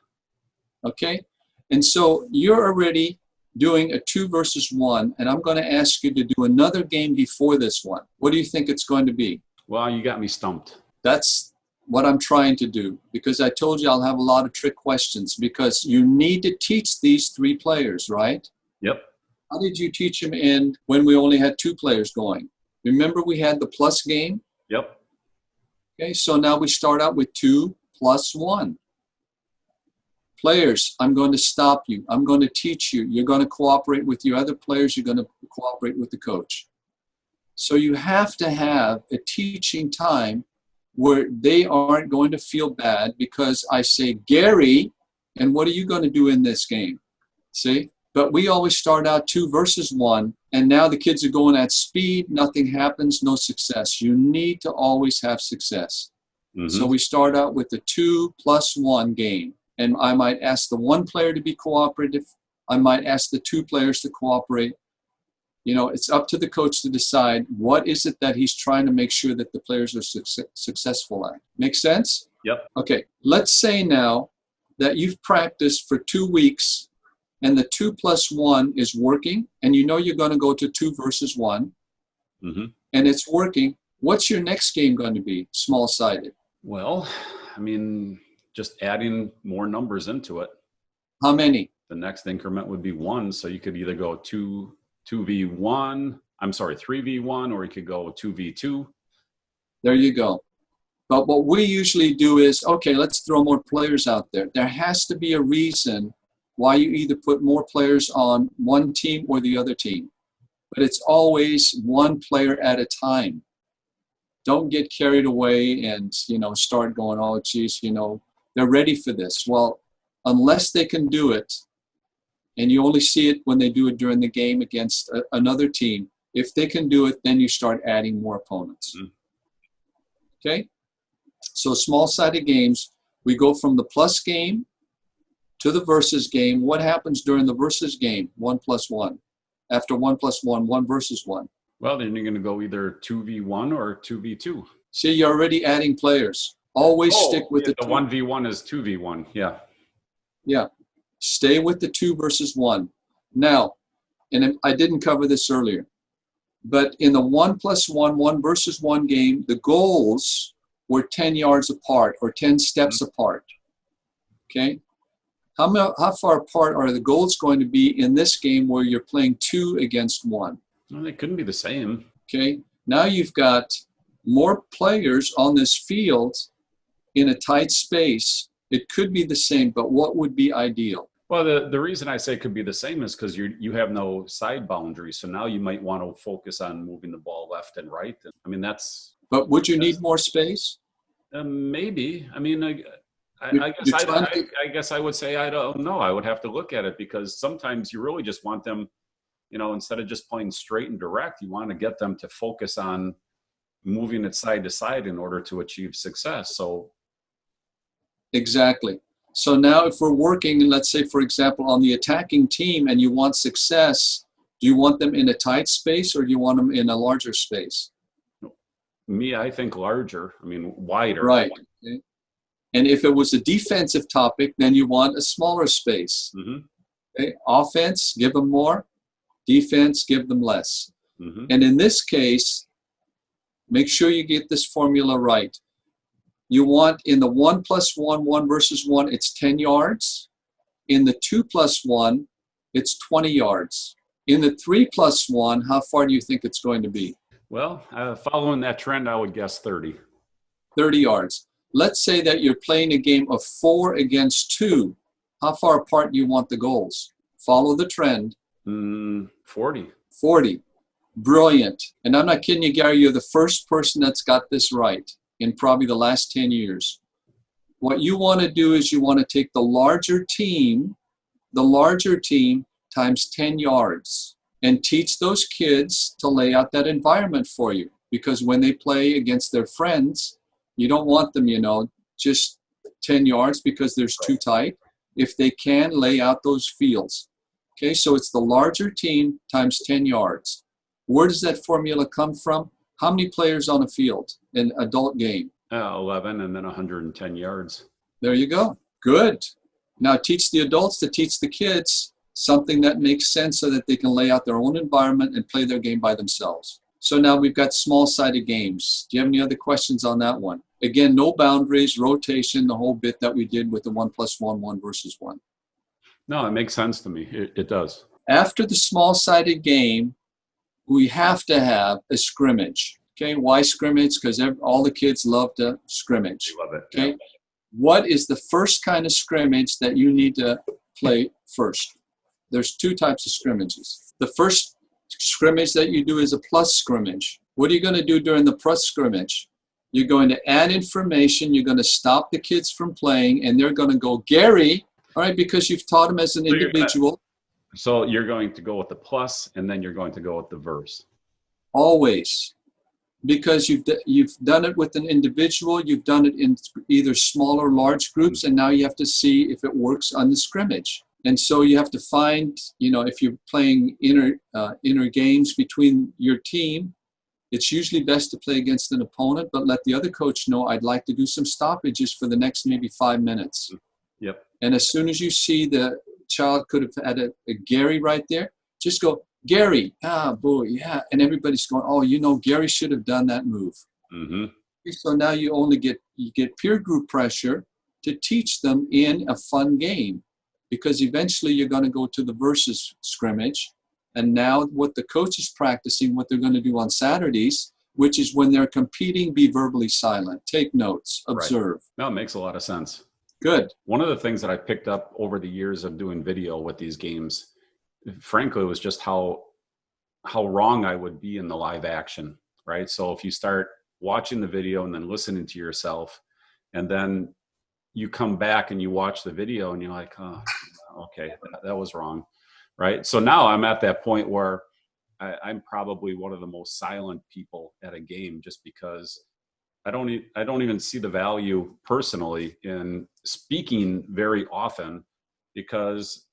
Okay? And so you're already doing a 2 versus 1, and I'm going to ask you to do another game before this one. What do you think it's going to be? Well, you got me stumped. That's what I'm trying to do, because I told you I'll have a lot of trick questions, because you need to teach these 3 players, right? Yep. How did you teach them when we only had 2 players going? Remember we had the plus game? Yep. Okay, so now we start out with 2 plus 1. Players, I'm going to stop you. I'm going to teach you. You're going to cooperate with your other players. You're going to cooperate with the coach. So you have to have a teaching time where they aren't going to feel bad because I say, Gary, and what are you going to do in this game? See? But we always start out 2 versus 1, and now the kids are going at speed. Nothing happens, no success. You need to always have success. Mm-hmm. So we start out with the 2 plus 1 game. And I might ask the 1 player to be cooperative. I might ask the 2 players to cooperate. You know, it's up to the coach to decide what is it that he's trying to make sure that the players are successful at. Make sense? Yep. Okay, let's say now that you've practiced for 2 weeks and the 2 plus 1 is working, and you know you're going to go to 2 versus 1, mm-hmm. and it's working. What's your next game going to be, small-sided? Well, I mean, just adding more numbers into it. How many? The next increment would be 1, so you could either go 2v1, 3v1, or you could go 2v2. There you go. But what we usually do is, okay, let's throw more players out there. There has to be a reason why you either put more players on one team or the other team. But it's always 1 player at a time. Don't get carried away and, start going, oh, geez, they're ready for this. Well, unless they can do it, and you only see it when they do it during the game against another team, if they can do it, then you start adding more opponents. Mm-hmm. Okay? So small-sided games, we go from the plus game to the versus game. What happens during the versus game? 1 plus 1. After 1 plus 1, 1 versus 1. Well, then you're going to go either 2v1 or 2v2. See, you're already adding players. Always stick with the 1v1 is 2v1. Yeah. Yeah. Stay with the 2 versus 1. Now, and I didn't cover this earlier, but in the 1 plus 1, 1 versus 1 game, the goals were 10 yards apart or 10 steps mm-hmm. apart. Okay? How far apart are the goals going to be in this game where you're playing 2 against 1? Well, they couldn't be the same. Okay? Now you've got more players on this field in a tight space. It could be the same, but what would be ideal? Well, the reason I say it could be the same is because you have no side boundaries. So now you might want to focus on moving the ball left and right. I mean, that's... But would you need more space? Maybe. I mean, I guess I would say I don't know. I would have to look at it because sometimes you really just want them, instead of just playing straight and direct, you want to get them to focus on moving it side to side in order to achieve success. So... Exactly. So now if we're working, let's say, for example, on the attacking team and you want success, do you want them in a tight space or do you want them in a larger space? Me, I think larger. I mean, wider. Right. Okay. And if it was a defensive topic, then you want a smaller space. Mm-hmm. Okay. Offense, give them more. Defense, give them less. Mm-hmm. And in this case, make sure you get this formula right. You want in the 1 plus 1, 1 versus 1, it's 10 yards. In the 2 plus 1, it's 20 yards. In the 3 plus 1, how far do you think it's going to be? Well, following that trend, I would guess 30. 30 yards. Let's say that you're playing a game of 4 against 2. How far apart do you want the goals? Follow the trend. 40. 40. Brilliant. And I'm not kidding you, Gary, you're the first person that's got this right in probably the last 10 years. What you want to do is you want to take the larger team times 10 yards and teach those kids to lay out that environment for you. Because when they play against their friends, you don't want them, just 10 yards because there's too tight. If they can, lay out those fields. Okay, so it's the larger team times 10 yards. Where does that formula come from? How many players on a field? an adult game? 11 and then 110 yards. There you go. Good. Now teach the adults to teach the kids something that makes sense so that they can lay out their own environment and play their game by themselves. So now we've got small-sided games. Do you have any other questions on that one? Again, no boundaries, rotation, the whole bit that we did with the 1+1, 1 versus 1. No, it makes sense to me. It does. After the small-sided game, we have to have a scrimmage. Okay, why scrimmage? Because all the kids love to scrimmage. Love it. Okay, Yeah. what is the first kind of scrimmage that you need to play first? There's two types of scrimmages. The first scrimmage that you do is a plus scrimmage. What are you going to do during the plus scrimmage? You're going to add information. You're going to stop the kids from playing, and they're going to go, Gary, all right, because you've taught them as an individual. So you're going to go with the plus, and then you're going to go with the verse. Always. Because you've done it with an individual, you've done it in either small or large groups, and now you have to see if it works on the scrimmage. And so you have to find, if you're playing inner games between your team, it's usually best to play against an opponent, but let the other coach know, I'd like to do some stoppages for the next maybe 5 minutes. Yep. And as soon as you see the child could have had a Gary right there, just go, Gary, boy, yeah. And everybody's going, oh, Gary should have done that move. Mm-hmm. So now you get peer group pressure to teach them in a fun game, because eventually you're going to go to the versus scrimmage. And now what the coach is practicing, what they're going to do on Saturdays, which is when they're competing, be verbally silent, take notes, observe. Right. No, it makes a lot of sense. Good. One of the things that I picked up over the years of doing video with these games, frankly, was just how wrong I would be in the live action, right? So if you start watching the video and then listening to yourself, and then you come back and you watch the video and you're like, oh, okay, that was wrong, right? So now I'm at that point where I'm probably one of the most silent people at a game, just because I don't even see the value personally in speaking very often, because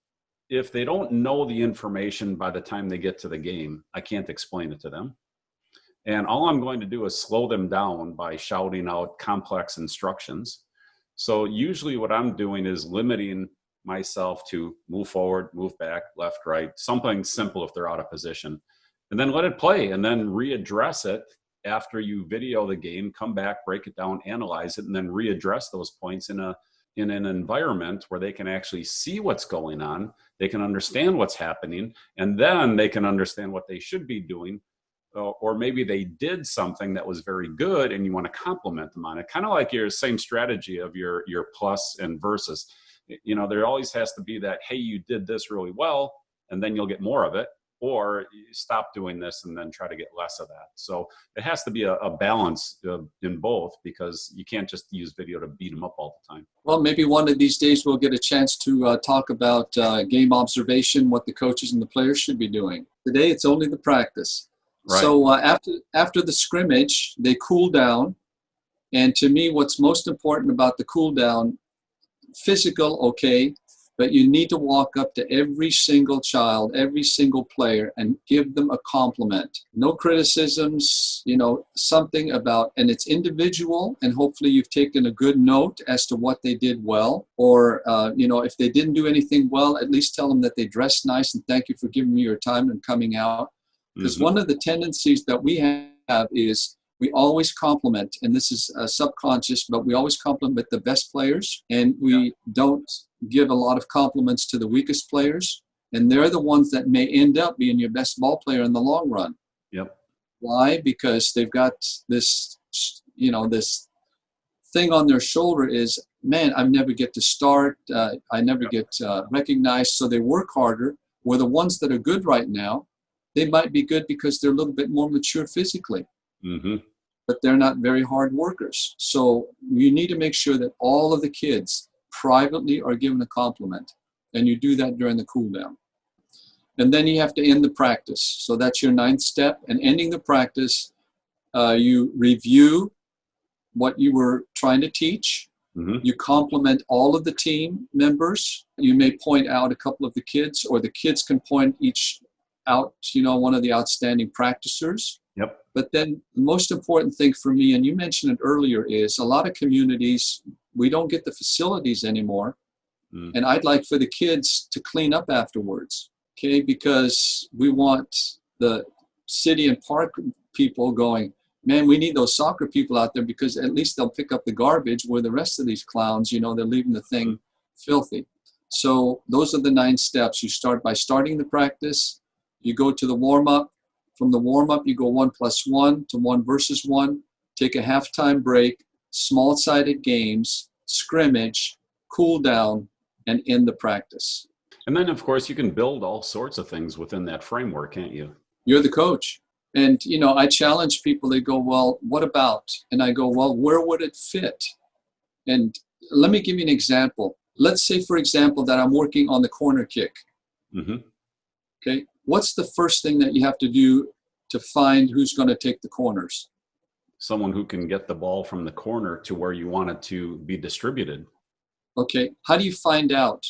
if they don't know the information by the time they get to the game, I can't explain it to them. And all I'm going to do is slow them down by shouting out complex instructions. So usually what I'm doing is limiting myself to move forward, move back, left, right, something simple if they're out of position, and then let it play, and then readdress it after you video the game, come back, break it down, analyze it, and then readdress those points in an environment where they can actually see what's going on, they can understand what's happening, and then they can understand what they should be doing. Or maybe they did something that was very good and you want to compliment them on it. Kind of like your same strategy of your plus and versus. There always has to be that, hey, you did this really well, and then you'll get more of it. Or you stop doing this and then try to get less of that. So it has to be a balance in both, because you can't just use video to beat them up all the time. Well, maybe one of these days we'll get a chance to talk about game observation, what the coaches and the players should be doing. Today it's only the practice. Right. So after the scrimmage, they cool down. And to me, what's most important about the cool down, physical, okay, but you need to walk up to every single child, every single player, and give them a compliment. No criticisms, something about, and it's individual, and hopefully you've taken a good note as to what they did well. Or, if they didn't do anything well, at least tell them that they dressed nice and thank you for giving me your time and coming out. Because one of the tendencies that we have is we always compliment, and this is subconscious, but we always compliment the best players, and we don't give a lot of compliments to the weakest players, and they're the ones that may end up being your best ball player in the long run. Yep. Why? Because they've got this, this thing on their shoulder is, man, I never get to start, I never get recognized, so they work harder. Where the ones that are good right now, they might be good because they're a little bit more mature physically. Mm-hmm. But they're not very hard workers. So you need to make sure that all of the kids privately are given a compliment, and you do that during the cool down. And then you have to end the practice. So that's your 9th step. And ending the practice, you review what you were trying to teach. Mm-hmm. You compliment all of the team members. You may point out a couple of the kids, or the kids can point each out, one of the outstanding practicers. Yep. But then the most important thing for me, and you mentioned it earlier, is a lot of communities, we don't get the facilities anymore. And I'd like for the kids to clean up afterwards, okay? Because we want the city and park people going, man, we need those soccer people out there because at least they'll pick up the garbage where the rest of these clowns, you know, they're leaving the thing filthy. So those are the 9 steps. You start by starting the practice. You go to the warm-up. From the warm-up, you go 1+1 to 1 versus 1. Take a halftime break, small-sided games, scrimmage, cool down, and end the practice. And then, of course, you can build all sorts of things within that framework, can't you? You're the coach. And, you know, I challenge people. They go, well, what about? And I go, well, where would it fit? And let me give you an example. Let's say, for example, that I'm working on the corner kick. Okay. What's the first thing that you have to do to find who's going to take the corners? Someone who can get the ball from the corner to where you want it to be distributed. Okay. How do you find out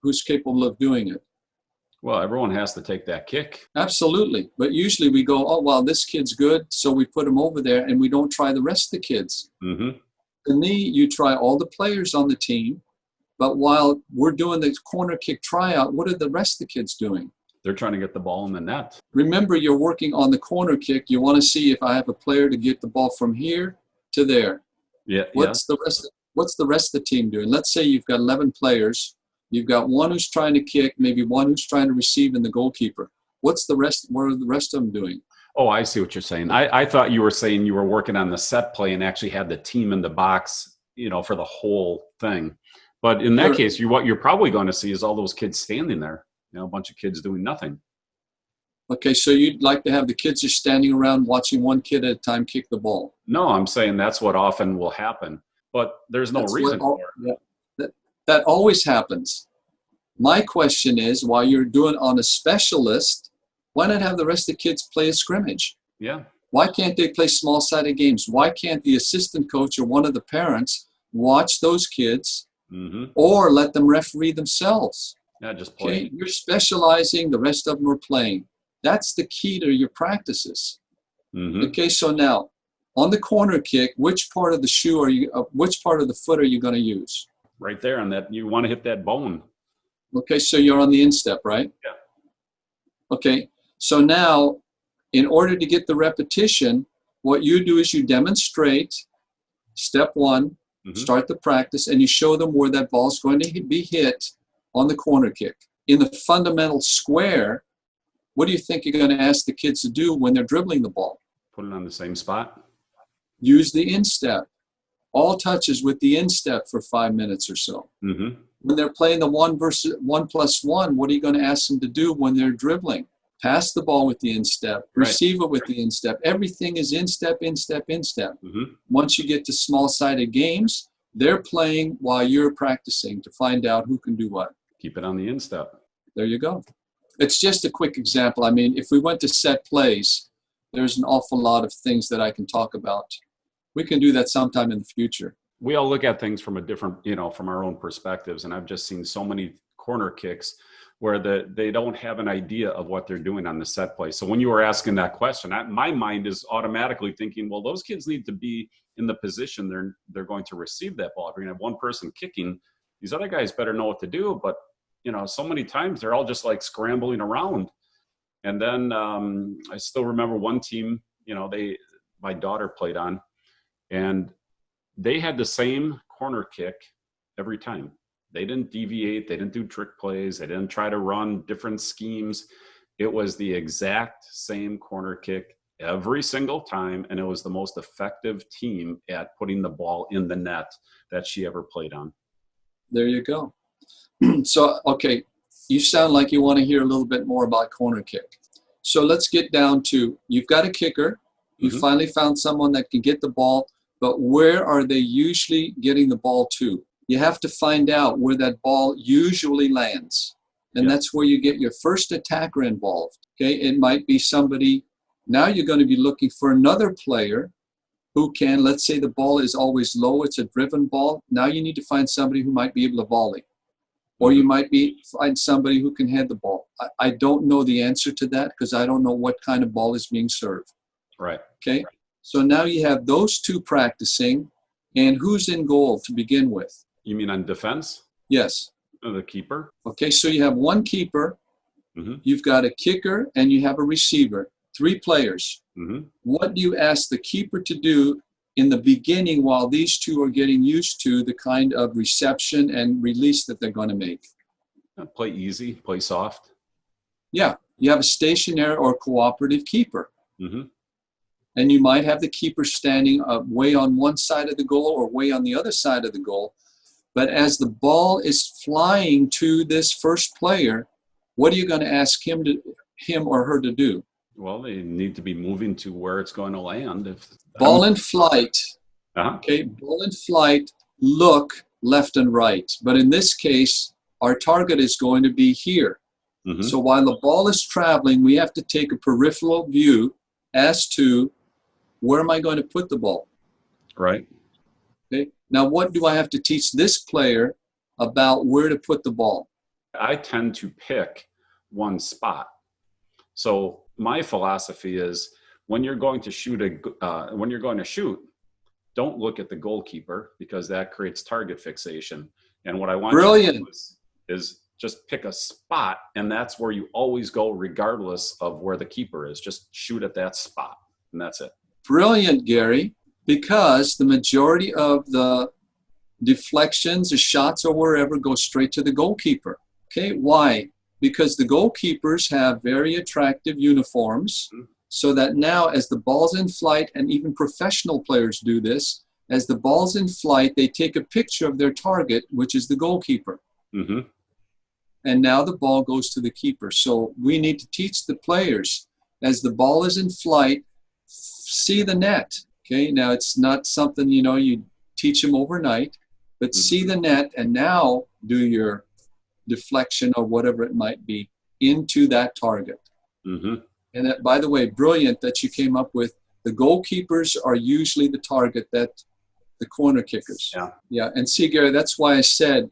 who's capable of doing it? Well, everyone has to take that kick. Absolutely. But usually we go, oh, well, this kid's good, so we put him over there, and we don't try the rest of the kids. To me, you try all the players on the team, but while we're doing the corner kick tryout, what are the rest of the kids doing? They're trying to get the ball in the net. Remember, you're working on the corner kick. You want to see if I have a player to get the ball from here to there. What's the rest of the team doing? Let's say you've got 11 players. You've got one who's trying to kick, maybe one who's trying to receive, and the goalkeeper. What are the rest of them doing? Oh, I see what you're saying. I thought you were saying you were working on the set play and actually had the team in the box, you know, for the whole thing. But in that case, what you're probably going to see is all those kids standing there, you know, a bunch of kids doing nothing. Okay, so you'd like to have the kids just standing around watching one kid at a time kick the ball. No, I'm saying that's what often will happen, but there's no reason for it. That always happens. My question is, while you're doing on a specialist, why not have the rest of the kids play a scrimmage? Yeah. Why can't they play small-sided games? Why can't the assistant coach or one of the parents watch those kids or let them referee themselves? Yeah, just play. Okay? You're specializing, the rest of them are playing. That's the key to your practices. Okay, so now, on the corner kick, which part of the foot are you going to use? Right there on that, you want to hit that bone. Okay, so you're on the instep, right? Yeah. Okay, so now, in order to get the repetition, what you do is you demonstrate, step 1, start the practice, and you show them where that ball is going to be hit on the corner kick. In the fundamental square, what do you think you're going to ask the kids to do when they're dribbling the ball? Put it on the same spot. Use the instep. All touches with the instep for 5 minutes or so. When they're playing the 1+1, what are you going to ask them to do when they're dribbling? Pass the ball with the instep, receive it with the instep. Everything is instep, instep, instep. Once you get to small-sided games, they're playing while you're practicing to find out who can do what. Keep it on the instep. There you go. It's just a quick example. I mean, if we went to set plays, there's an awful lot of things that I can talk about. We can do that sometime in the future. We all look at things from a different, you know, from our own perspectives. And I've just seen so many corner kicks where they don't have an idea of what they're doing on the set play. So when you were asking that question, my mind is automatically thinking, well, those kids need to be in the position they're going to receive that ball. If you're going to have one person kicking, these other guys better know what to do. But, you know, so many times they're all just like scrambling around. And then I still remember one team, you know, my daughter played on, and they had the same corner kick every time. They didn't deviate. They didn't do trick plays. They didn't try to run different schemes. It was the exact same corner kick every single time, and it was the most effective team at putting the ball in the net that she ever played on. There you go. So, okay, you sound like you want to hear a little bit more about corner kick. So let's get down to, you've got a kicker. You finally found someone that can get the ball, but where are they usually getting the ball to? You have to find out where that ball usually lands. And that's where you get your first attacker involved. Okay, it might be somebody, now you're going to be looking for another player who can, let's say the ball is always low, it's a driven ball. Now you need to find somebody who might be able to volley. Or you might find somebody who can head the ball. I don't know the answer to that because I don't know what kind of ball is being served. Right. Okay. So now you have those two practicing, and who's in goal to begin with? You mean on defense? Yes. The keeper? Okay, so you have one keeper, you've got a kicker, and you have a receiver, 3 players. What do you ask the keeper to do in the beginning while these two are getting used to the kind of reception and release that they're going to make? Play easy, play soft. Yeah, you have a stationary or cooperative keeper. And you might have the keeper standing way on one side of the goal or way on the other side of the goal. But as the ball is flying to this first player, what are you going to ask him or her to do? Well, they need to be moving to where it's going to land. Ball in flight. Okay, ball in flight, look left and right. But in this case, our target is going to be here. So while the ball is traveling, we have to take a peripheral view as to where am I going to put the ball? Right. Okay. Now, what do I have to teach this player about where to put the ball? I tend to pick one spot. So my philosophy is when you're going to shoot, don't look at the goalkeeper because that creates target fixation. And what I want you to do is just pick a spot, and that's where you always go regardless of where the keeper is. Just shoot at that spot, and that's it. Brilliant, Gary, because the majority of the deflections, the shots, or wherever go straight to the goalkeeper. Okay, why? Because the goalkeepers have very attractive uniforms, so that now as the ball's in flight, and even professional players do this, as the ball's in flight, they take a picture of their target, which is the goalkeeper. And now the ball goes to the keeper. So we need to teach the players, as the ball is in flight, see the net. Okay, now it's not something, you teach them overnight, but see the net and now do your deflection or whatever it might be into that target. And that, by the way, brilliant that you came up with. The goalkeepers are usually the target that the corner kickers. Yeah. And see, Gary, that's why I said,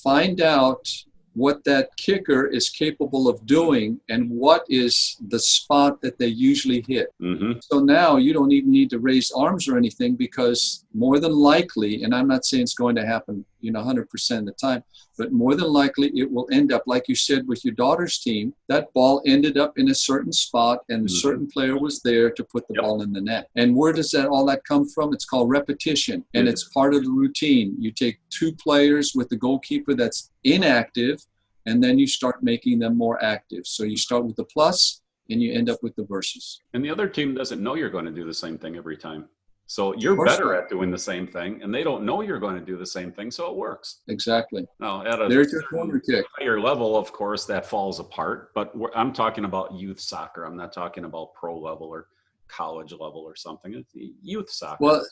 find out what that kicker is capable of doing and what is the spot that they usually hit. So now you don't even need to raise arms or anything, because more than likely, and I'm not saying it's going to happen 100% of the time, but more than likely it will end up, like you said with your daughter's team, that ball ended up in a certain spot and a certain player was there to put the ball in the net. And where does all that come from? It's called repetition, and it's part of the routine. You take 2 players with the goalkeeper that's inactive, and then you start making them more active. So you start with the plus, and you end up with the versus. And the other team doesn't know you're going to do the same thing every time. So you're better at doing the same thing, and they don't know you're going to do the same thing, so it works. Exactly. Now, at there's your corner kick. Higher level, of course, that falls apart. But I'm talking about youth soccer. I'm not talking about pro level or college level or something. It's youth soccer. Well,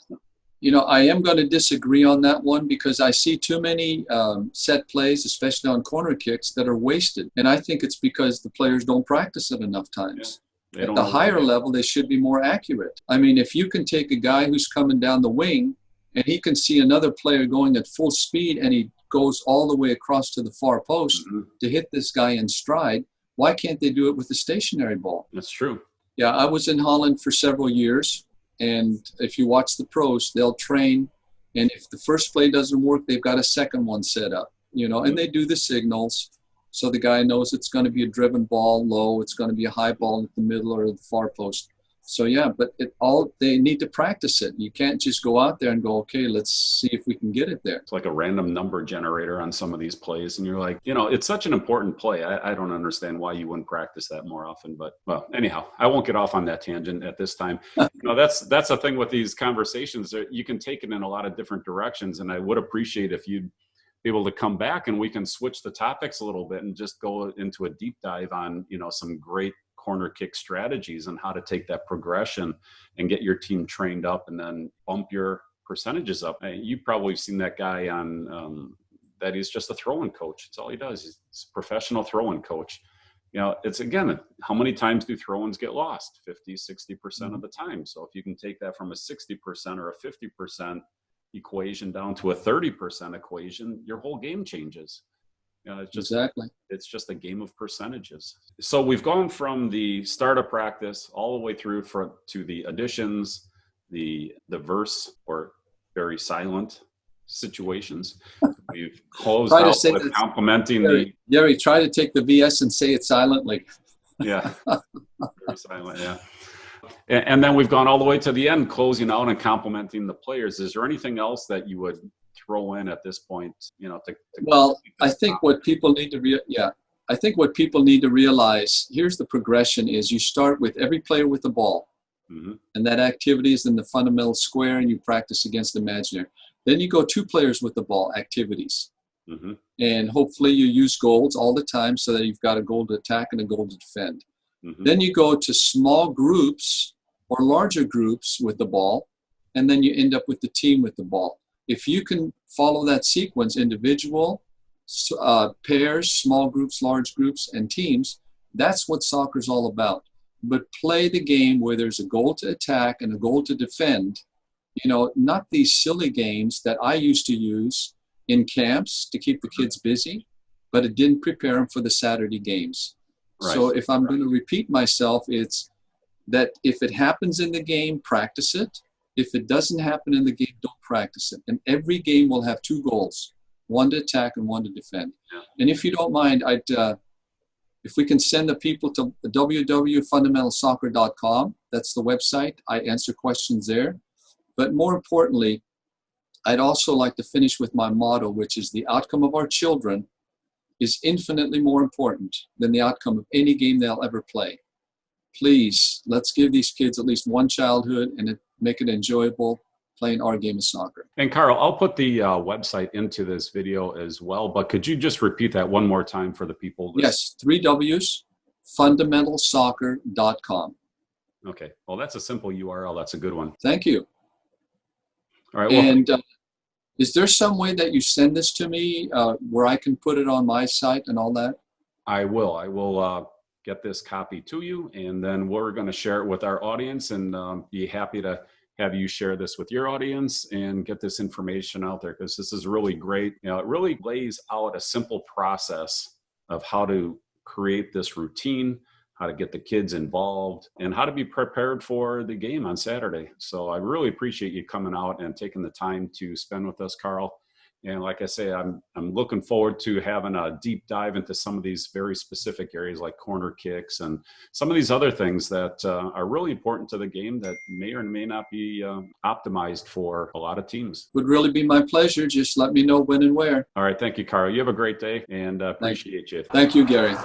I am going to disagree on that one, because I see too many set plays, especially on corner kicks, that are wasted. And I think it's because the players don't practice it enough times. At the higher level, they should be more accurate. I mean, if you can take a guy who's coming down the wing and he can see another player going at full speed and he goes all the way across to the far post to hit this guy in stride, why can't they do it with a stationary ball? That's true. Yeah, I was in Holland for several years. And if you watch the pros, they'll train. And if the first play doesn't work, they've got a second one set up, and they do the signals. So the guy knows it's going to be a driven ball low, it's going to be a high ball at the middle or the far post. So yeah, but they need to practice it. You can't just go out there and go, okay, let's see if we can get it there. It's like a random number generator on some of these plays. And you're like, it's such an important play. I don't understand why you wouldn't practice that more often. But well, anyhow, I won't get off on that tangent at this time. That's the thing with these conversations. You can take it in a lot of different directions. And I would appreciate if you'd be able to come back and we can switch the topics a little bit and just go into a deep dive on, some great corner kick strategies and how to take that progression and get your team trained up and then bump your percentages up. You've probably seen that guy on that he's just a throw-in coach. That's all he does. He's a professional throw-in coach. It's, again, how many times do throw-ins get lost? 50, 60% of the time. So if you can take that from a 60% or a 50% equation down to a 30% equation, your whole game changes. Exactly. It's just a game of percentages. So we've gone from the start of practice all the way through to the additions, the verse or very silent situations. We've closed Try to out say with that, complimenting Gary, try to take the VS and say it silently. yeah, very silent, yeah. And then we've gone all the way to the end, closing out and complimenting the players. Is there anything else that you would throw in at this point? Well, I think what people need to I think what people need to realize, here's the progression: is you start with every player with the ball, and that activity is in the fundamental square, and you practice against imaginary. Then you go 2 players with the ball, activities, and hopefully you use goals all the time so that you've got a goal to attack and a goal to defend. Then you go to small groups or larger groups with the ball, and then you end up with the team with the ball. If you can follow that sequence, individual, pairs, small groups, large groups, and teams, that's what soccer's all about. But play the game where there's a goal to attack and a goal to defend. Not these silly games that I used to use in camps to keep the kids busy, but it didn't prepare them for the Saturday games. Right. So if I'm going to repeat myself, it's that if it happens in the game, practice it. If it doesn't happen in the game, don't practice it. And every game will have 2 goals, one to attack and one to defend. Yeah. And if you don't mind, if we can send the people to www.fundamentalsoccer.com, that's the website. I answer questions there. But more importantly, I'd also like to finish with my motto, which is the outcome of our children is infinitely more important than the outcome of any game they'll ever play. Please, let's give these kids at least one childhood and make it enjoyable playing our game of soccer. And Carl, I'll put the website into this video as well, but could you just repeat that one more time for the people? Yes, 3 W's, fundamentalsoccer.com. Okay, well, that's a simple URL. That's a good one. Thank you. All right. Well, and is there some way that you send this to me where I can put it on my site and all that? I will get this copy to you, and then we're going to share it with our audience, and be happy to have you share this with your audience and get this information out there, because this is really great. It really lays out a simple process of how to create this routine, how to get the kids involved, and how to be prepared for the game on Saturday. So I really appreciate you coming out and taking the time to spend with us, Carl. And like I say, I'm looking forward to having a deep dive into some of these very specific areas like corner kicks and some of these other things that are really important to the game that may or may not be optimized for a lot of teams. Would really be my pleasure. Just let me know when and where. All right. Thank you, Carl. You have a great day, and appreciate you. Thank you, Gary.